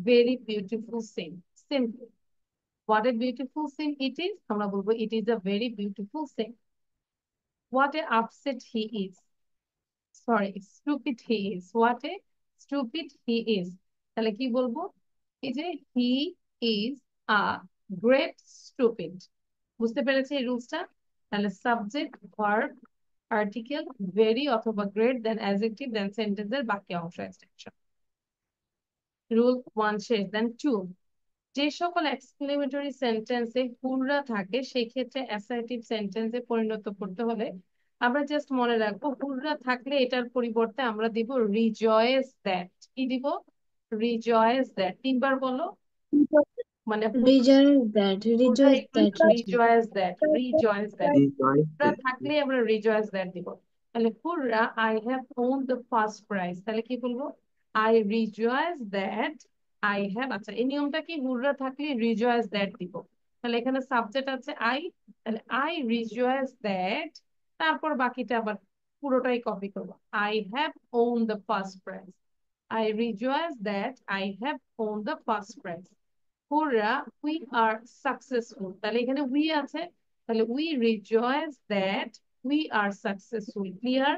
very beautiful scene. Simple, what a beautiful scene it is, আমরা বলবো it is a very beautiful scene. What a upset he is, sorry stupid he is, what a stupid he is, তাহলে কি বলবো? এই যে he is a great stupid. বুঝতে পেরেছি এই রুলসটা? তাহলে সাবজেক্ট, ভার্ব, আর্টিকেল, ভেরি অথবা গ্রেট, দেন অ্যাডজেক্টিভ, দেন সেন্টেন্সের বাকি অংশ এক্সটেনশন। রুল 1 শেষ। দেন 2, যে সকল এক্সক্লেমেটরি সেন্টেন্সে হুররা থাকে সেই ক্ষেত্রে অ্যাসার্টিভ সেন্টেন্সে পরিণত করতে হলে আমরা জাস্ট মনে রাখবো হুররা থাকলে এটার পরিবর্তে আমরা দিব রিজয়েস দ্যাট। কি দিব? Rejoice that. তিনবার বলো। মানে Rejoice that, হুররা rejoice এখানে that, teacher. Rejoice that, rejoice that. Rejoice হুররা that. থাকলে আমরা রিজয়েস দ্যাট দিব। তাহলে হুররা I have won the first prize, তাহলে কি বলবো? I rejoice that I have. আচ্ছা, এই নিয়মটা কি? হুররা থাকলে রিজয়েস দ্যাট দিব। তাহলে এখানে সাবজেক্ট আছে আই, তাহলে আই রিজয়েস দ্যাট, তারপর বাকিটা আবার পুরোটাই কপি করবো। I have won the first prize, I rejoice that I have won the first prize. হুররা we are successful, তাহলে এখানে উই আছে, তাহলে we rejoice that we are successful. Clear?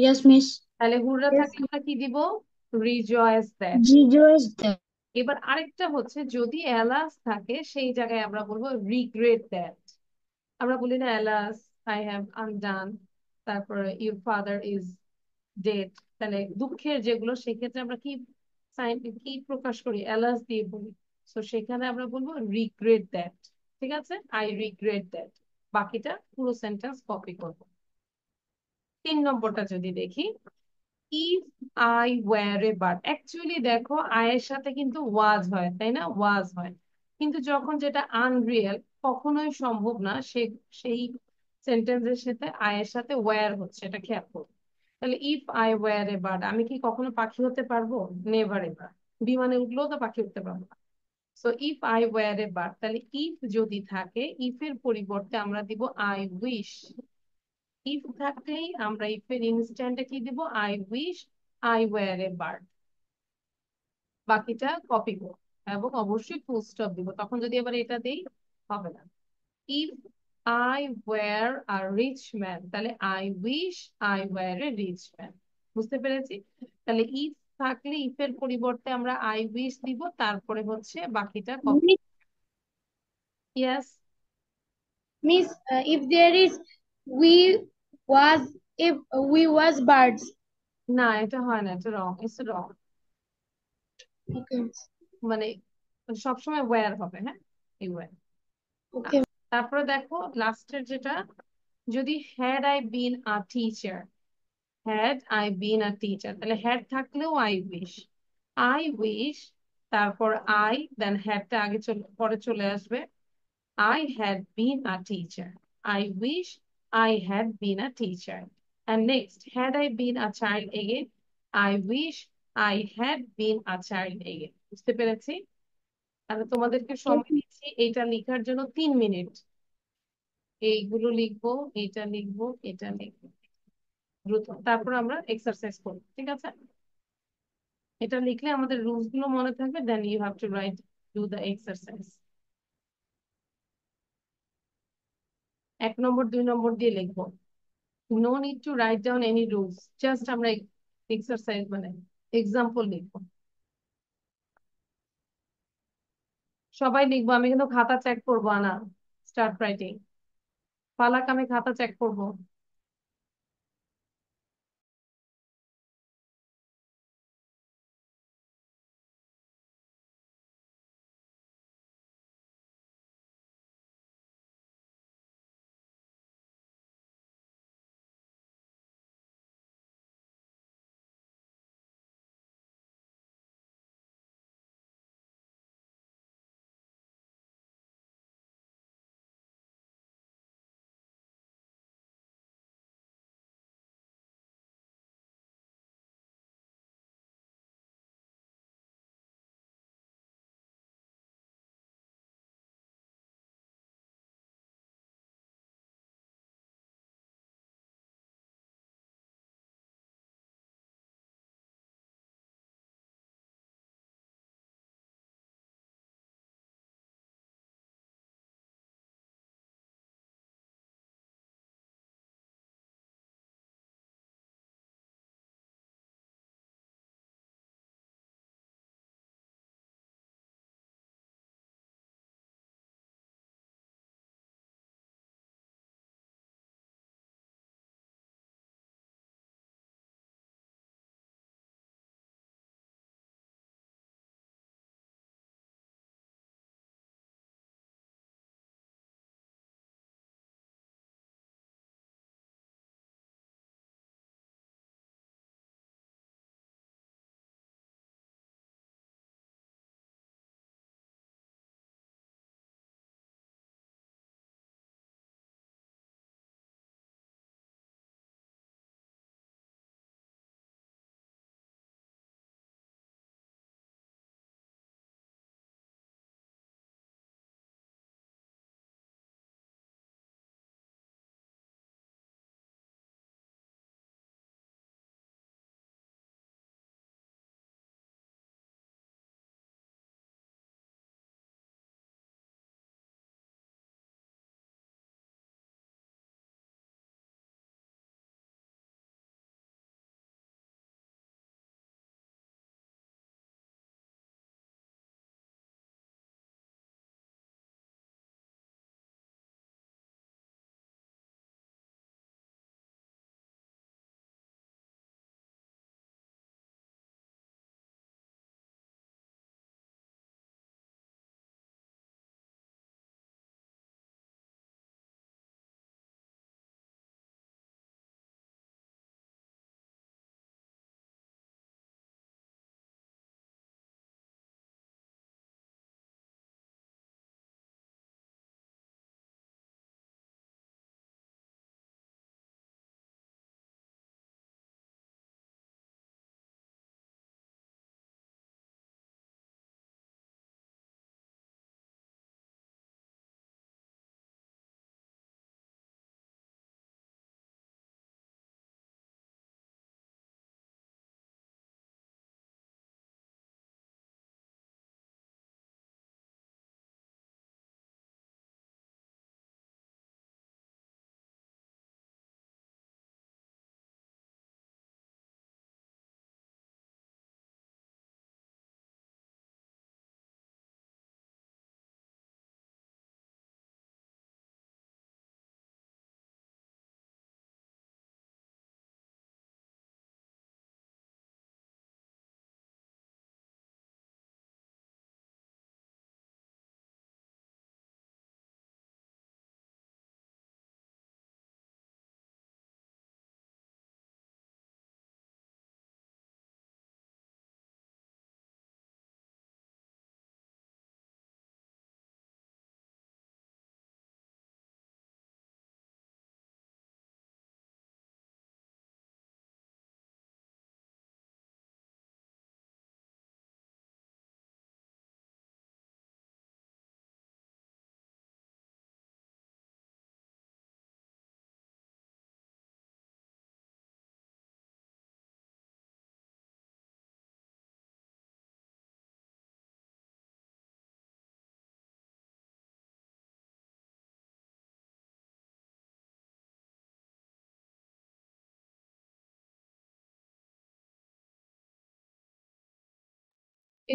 Yes, miss. তাহলে হুররা Yes. থাকলে আমরা কি দিব? Rejoice that. Rejoice that. এবার আরেকটা হচ্ছে যদি এলাস থাকে সেই জায়গায় আমরা বলবো রিগ্রেট দ্যাট। আমরা বলি না এলাস আই হ্যাভ আনডান, তারপরে ইউর ফাদার ইজ ডেড, তাহলে দুঃখের যেগুলো সেক্ষেত্রে আমরা কি সাইন কি প্রকাশ করি? এলাস দিয়ে বলি। তো সেখানে আমরা বলবো রিগ্রেট দ্যাট। ঠিক আছে, আই রিগ্রেট দ্যাট। বাকিটা পুরো সেন্টেন্স কপি করব। 3 নম্বরটা যদি দেখি, if I were a bird. Actually দেখো আয়ের সাথে কিন্তু ওয়াজ হয়, তাই না? ওয়াজ হয়, কিন্তু যখন যেটা আনরিয়েল কখনোই সম্ভব না সেই সেন্টেন্সের সাথে আয়ের সাথে ওয়্যার হচ্ছে, এটা খেয়াল করো। তাহলে if I were a bird, আমি কি কখনো পাখি হতে পারবো? Never ever. বিমানে উঠলেও তো পাখি উঠতে পারবো না। So if I were a bird, তাহলে ইফ যদি থাকে ইফ এর পরিবর্তে আমরা দিব আই উইশ। ইফ থাকলেই আমরা ইফ এর ইনস্ট্যান্টে কি দিব? I wish I were a bird. বাকিটা কপি করব এবং অবশ্যই ফুল স্টপ দিব। তখন যদি এবার এটা দেই হবে না। If I were a rich man, তাহলে I wish I were a rich man. বুঝতে পেরেছি? তাহলে ইফ থাকলে ইফ এর পরিবর্তে আমরা আই উইশ দিব, তারপরে হচ্ছে বাকিটা copy. Yes. Miss, if there is we was if we was birds. না, এটা হয় না, এটা রং, ইটস রং। Okay. মানে সবসময় ওয়্যার হবে, হ্যাঁ, এই ওয়্যার। Okay. তারপরে দেখো লাস্টের যেটা, যদি had I been a teacher, had I been a teacher, তাহলে হ্যাড থাকলেও আই উইশ, তারপর আই দেন হ্যাডটা আগে পরে চলে আসবে। I had been a teacher, I wish I had been a teacher. And next, had I been a child again, I wish I had been a child again. বুঝতে পেরেছি? তাহলে তোমাদেরকে সময় দিচ্ছি এইটা লেখার জন্য 3 মিনিট। এইগুলো লিখবো, এটা লিখবো, এটা লিখবো দ্রুত, তারপর আমরা এক্সারসাইজ করবো। ঠিক আছে? এটা লিখলে আমাদের রুলস গুলো মনে থাকবে, then you have to write do the exercise. 1 নম্বর 2 নম্বর দিয়ে লিখবো। No need to write down any rules, just আমরা এক্সারসাইজ মানে এক্সাম্পল লিখবো। সবাই লিখবো, আমি কিন্তু খাতা চেক করবো। আনা স্টার্ট রাইটিং। ফালাক, আমি খাতা চেক করবো।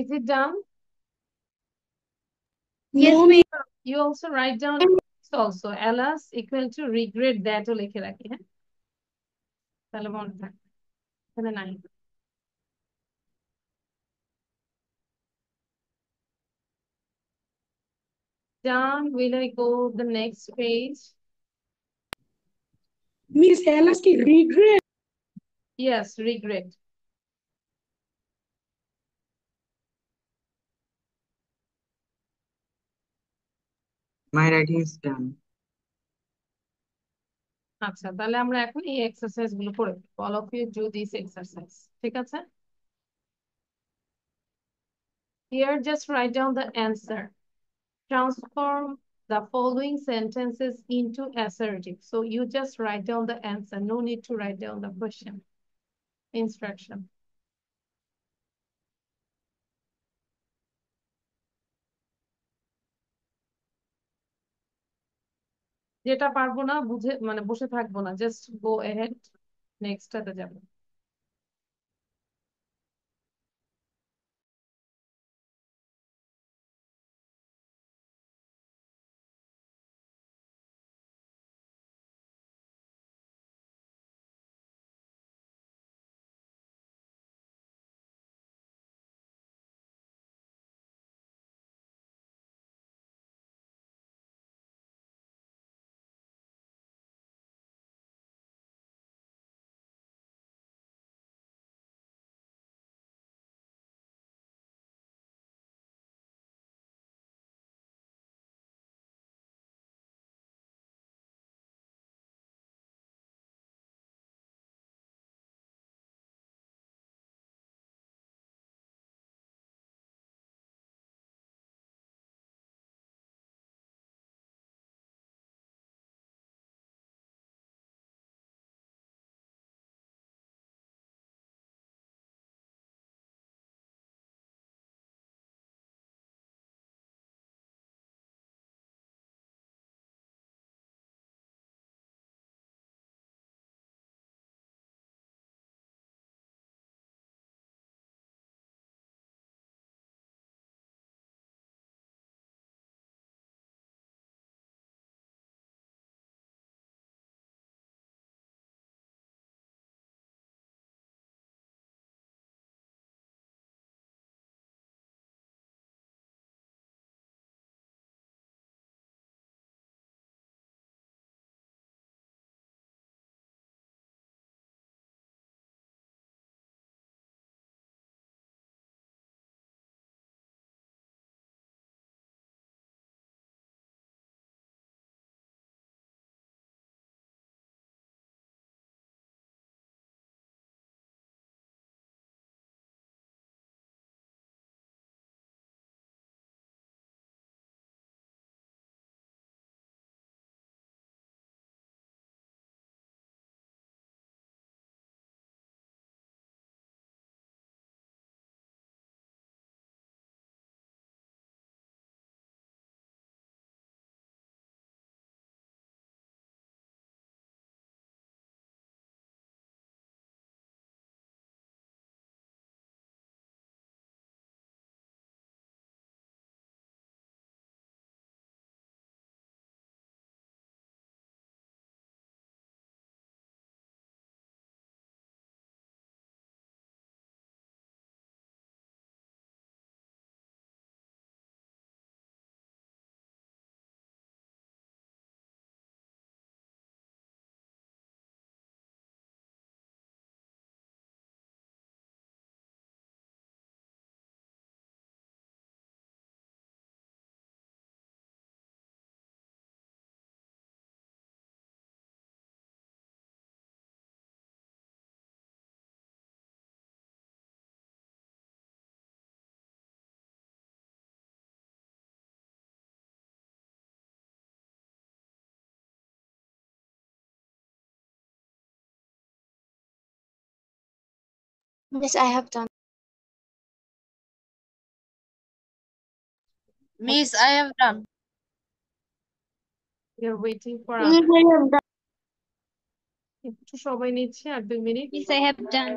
Is it done? Yes, no, miss. You also write down also Alas equal to regret that ও লিখে রাখি, হ্যাঁ তাহলে মনে থাকবে, এখানে নাই। Done. Will I go the next page? Miss Alice ki regret. Yes, regret. My writing is done. আচ্ছা, তাহলে আমরা এখন এই এক্সারসাইজ গুলো করে ফেলবো। All of you do this exercise. ঠিক আছে? Here just write down the answer. Transform the following sentences into assertive. So you just write down the answer. No need to write down the question. Instruction. যেটা পারবো না বুঝে মানে বসে থাকবো না, জাস্ট গো এহেড, নেক্সটটাতে যাবো। Yes, I have done. Miss, I have done. You're waiting for Miss, others. I have done. একটু সময় নিচ্ছে, আর 2 minute. Yes, I have done.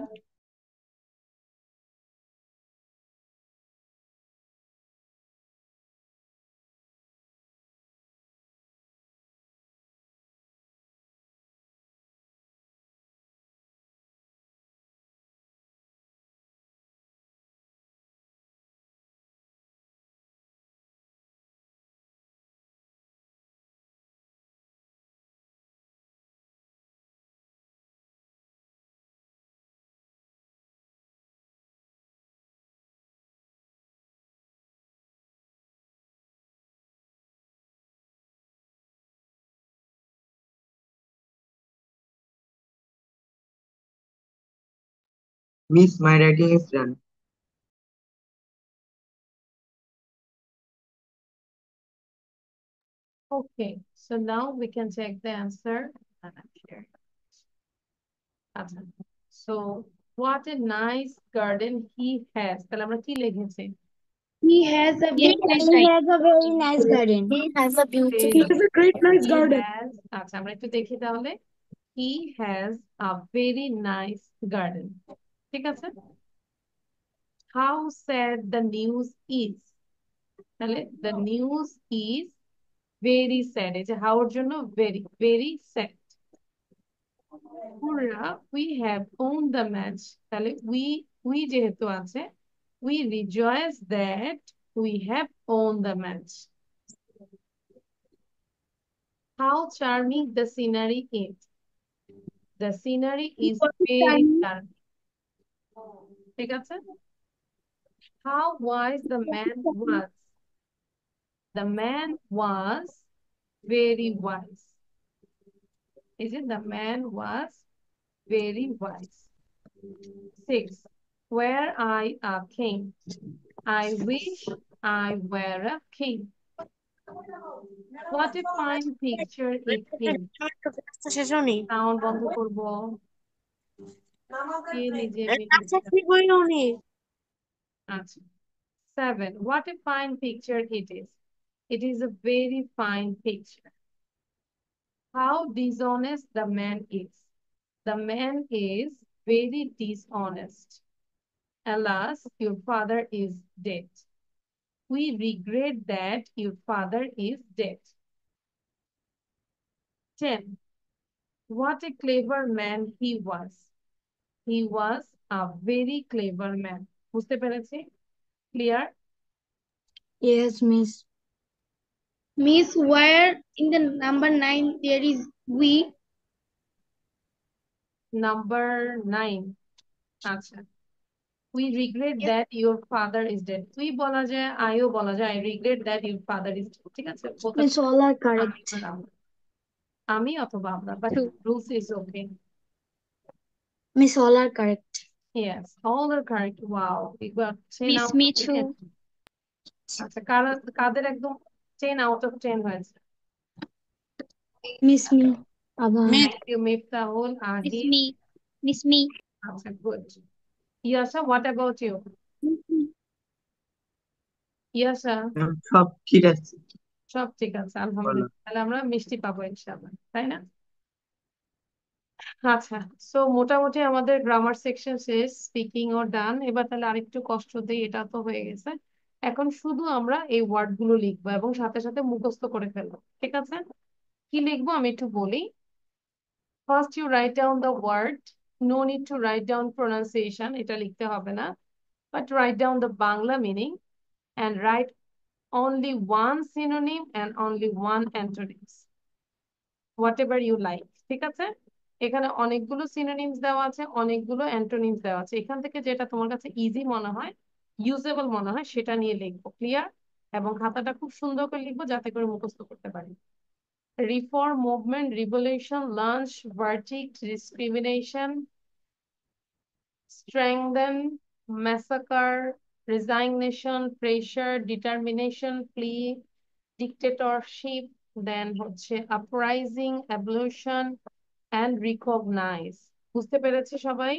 Miss, my writing is done. Okay, so now we can check the answer. And I'm sharing. আচ্ছা, so what a nice garden he has. তাহলে আমরা কি লিখেছি? He has a He very nice has a very nice garden. He has a He beautiful. has a great nice He garden. has, আচ্ছা আমরা একটু দেখি তাহলে। He has a very nice garden. ঠিক আছে? How sad the news is. তাহলে the news is very sad. এই যে how এর জন্য very, very sad. Hurrah, we have won the match. তাহলে we যেহেতু আছে, we rejoice that we have won the match. How charming the scenery is. The scenery is very charming. ঠিক আছে? How wise the man was. The man was very wise. Is it the man was very wise? 6. Were I a king, I wish I were a king. What a fine picture it is. Sound বন্ধ করব। কে নিজে আচ্ছা। 7. What a fine picture it is. It is a very fine picture. How dishonest the man is. The man is very dishonest. Alas, your father is dead. We regret that your father is dead. 10. What a clever man he was. He was a very clever man. বুঝতে পেরেছি? Clear? Yes, Miss. Miss, where in the number 9 there is we? Number 9. আচ্ছা। We regret that your father is dead. তুই বলা যায়, আইও বলা যায়, I regret that your father is dead. ঠিক আছে? Miss, all are correct. আমি অথবা আমরা, but rules is okay. Miss, all are correct. Yes, all are correct. Wow, we got 10 Miss out me of 10. too. আচ্ছা, কাদের একদম 10 out of 10 হয়েছে? Miss me. Abha. Thank you, Miftahul, Miss Ahi. me. Miss me. আচ্ছা, good. Yasha, what about you? Yasha, সব ঠিক আছে। সব ঠিক আছে, আলহামদুলিল্লাহ। তাহলে আমরা মিষ্টি পাবো ইনশাআল্লাহ, তাই না? আচ্ছা, সো মোটামুটি আমাদের গ্রামার সেকশন শেষ, স্পিকিং ও ডান। এবার তাহলে আরেকটু কষ্ট দিই, এটা তো হয়ে গেছে। এখন শুধু আমরা এই ওয়ার্ড গুলো লিখবো এবং সাথে সাথে মুখস্থ করে ফেলবো, ঠিক আছে? কি লিখবো আমি একটু বলি। First you write down the word, no need to write down pronunciation, এটা লিখতে হবে না, but write down the Bangla meaning and write only one synonym and only one antonyms, whatever you like. ঠিক আছে? এখানে অনেকগুলো সিনোনিমস দেওয়া আছে, অনেকগুলো অ্যান্টোনিমস দেওয়া আছে। এখান থেকে যেটা তোমার কাছে ইজি মনে হয়, ইউজেবল মনে হয়, সেটা নিয়ে লিখবো। ক্লিয়ার? এবং খাতাটা খুব সুন্দর করে লিখবো যাতে করে মুখস্থ করতে পারি। Reform, movement, revolution, launch, verdict, discrimination, strengthen, massacre, resignation, pressure, determination, plea, dictatorship, then হচ্ছে uprising, abolition, and recognize. বুঝতে পেরেছে সবাই?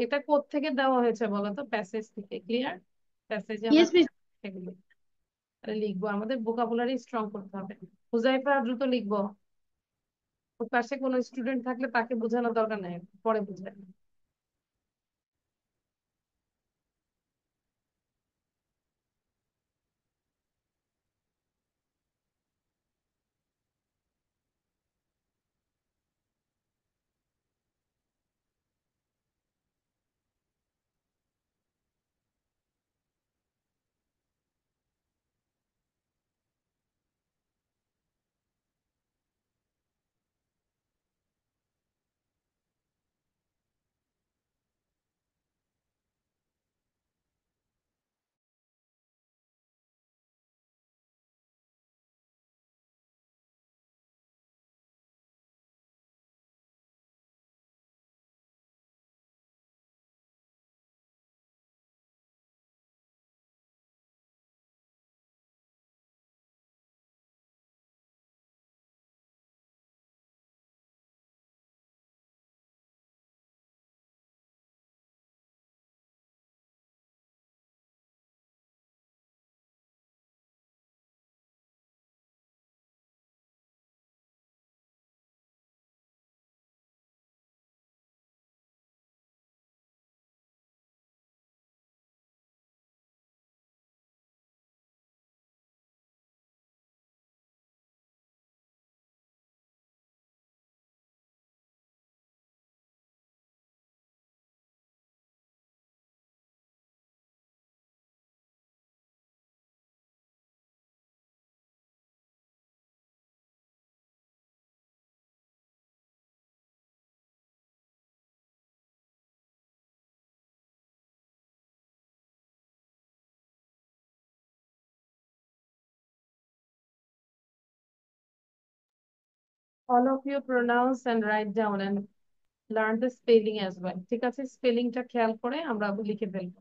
এটা কোত্থেকে দেওয়া হয়েছে বলো তো? প্যাসেজ থেকে। ক্লিয়ার? প্যাসেজে আমরা Yes, Miss. এগুলো লিখবো, আমাদের ভোকাবুলারি স্ট্রং করতে হবে। হুজাইফা, দ্রুত লিখবো। ওর পাশে কোনো স্টুডেন্ট থাকলে তাকে বোঝানোর দরকার নেই, পরে বুঝাই। all of you pronounce and write down and learn the spelling as well. ঠিক আছে, স্পেলিংটা খেয়াল করে আমরা লিখে ফেলবো।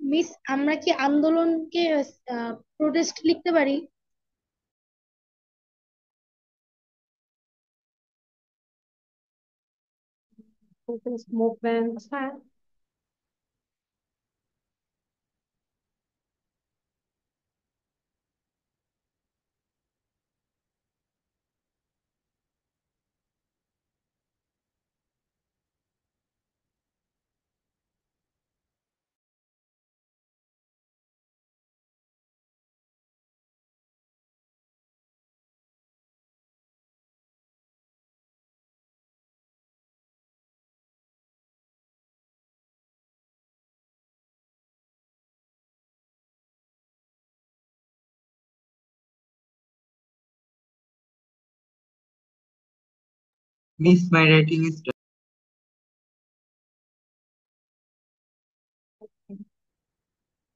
মিস, আমরা কি আন্দোলনকে প্রোটেস্ট লিখতে পারি? মুভমেন্ট, হ্যাঁ Miss, my writing is done.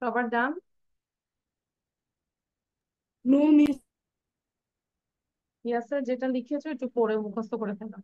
সবার ডান? No, miss. ইয়াসের যেটা লিখেছো একটু পড়ে মুখস্থ করে ফেলো।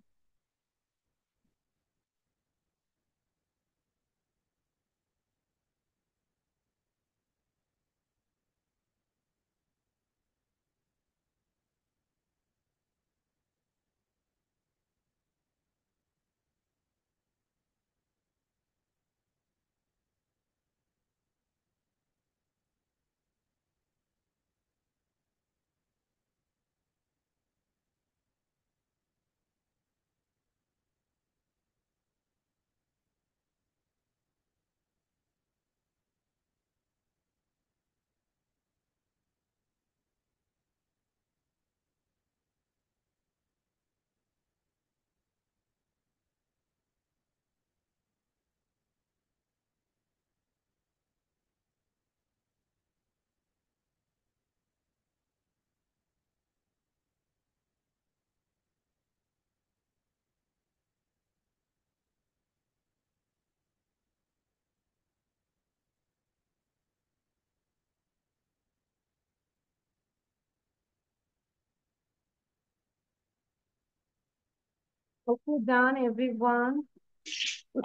Okay, done everyone.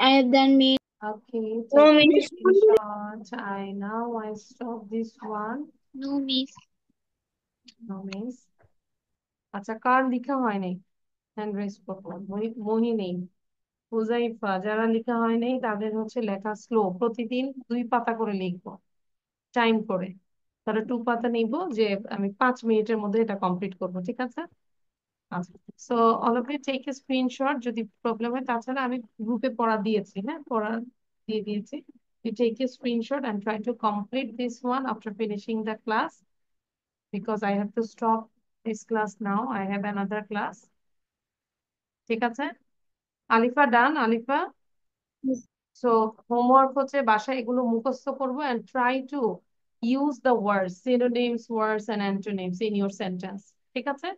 I have done me. Okay, No, take a miss. screenshot. I stop this one. No, miss. No miss. আচ্ছা, কার লিখা হয়নি? হ্যান্ড রেজ করবো। মোহিনী, হুজাইফা, যারা লিখা হয়নি তাদের হচ্ছে লেখা স্লো। প্রতিদিন 2 পাতা করে লিখবো, টাইম করে। তাহলে 2 পাতা নিব, যে আমি 5 মিনিটের মধ্যে এটা কমপ্লিট করব, ঠিক আছে? আচ্ছা, so all of you take a screenshot. যদি প্রবলেম হয়, তাছাড়া আমি গ্রুপে পড়া দিয়েছি, হ্যাঁ, পড়া দিয়ে দিয়েছি। You take a screenshot and try to complete this one after finishing the class, because I have to stop this class now. I have another class. ঠিক আছে? আলিফা ডান? আলিফা, সো হোমওয়ার্ক হচ্ছে বাসায় এগুলো মুখস্থ করবো and try to use the words, synonyms, words and antonyms in your sentence. ঠিক আছে?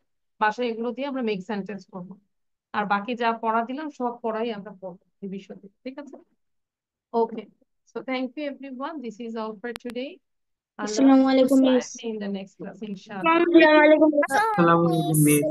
বাসায় এগুলো দিয়ে আমরা মেক সেন্টেন্স করবো। আর বাকি যা পড়া দিলাম সব পড়াই আমরা পড়বো এই বিষয়ে, ঠিক আছে? Okay, so thank you everyone. This is all for today. Allah Assalamualaikum, miss. in the next class, inshallah. Assalamualaikum. Assalamualaikum, miss.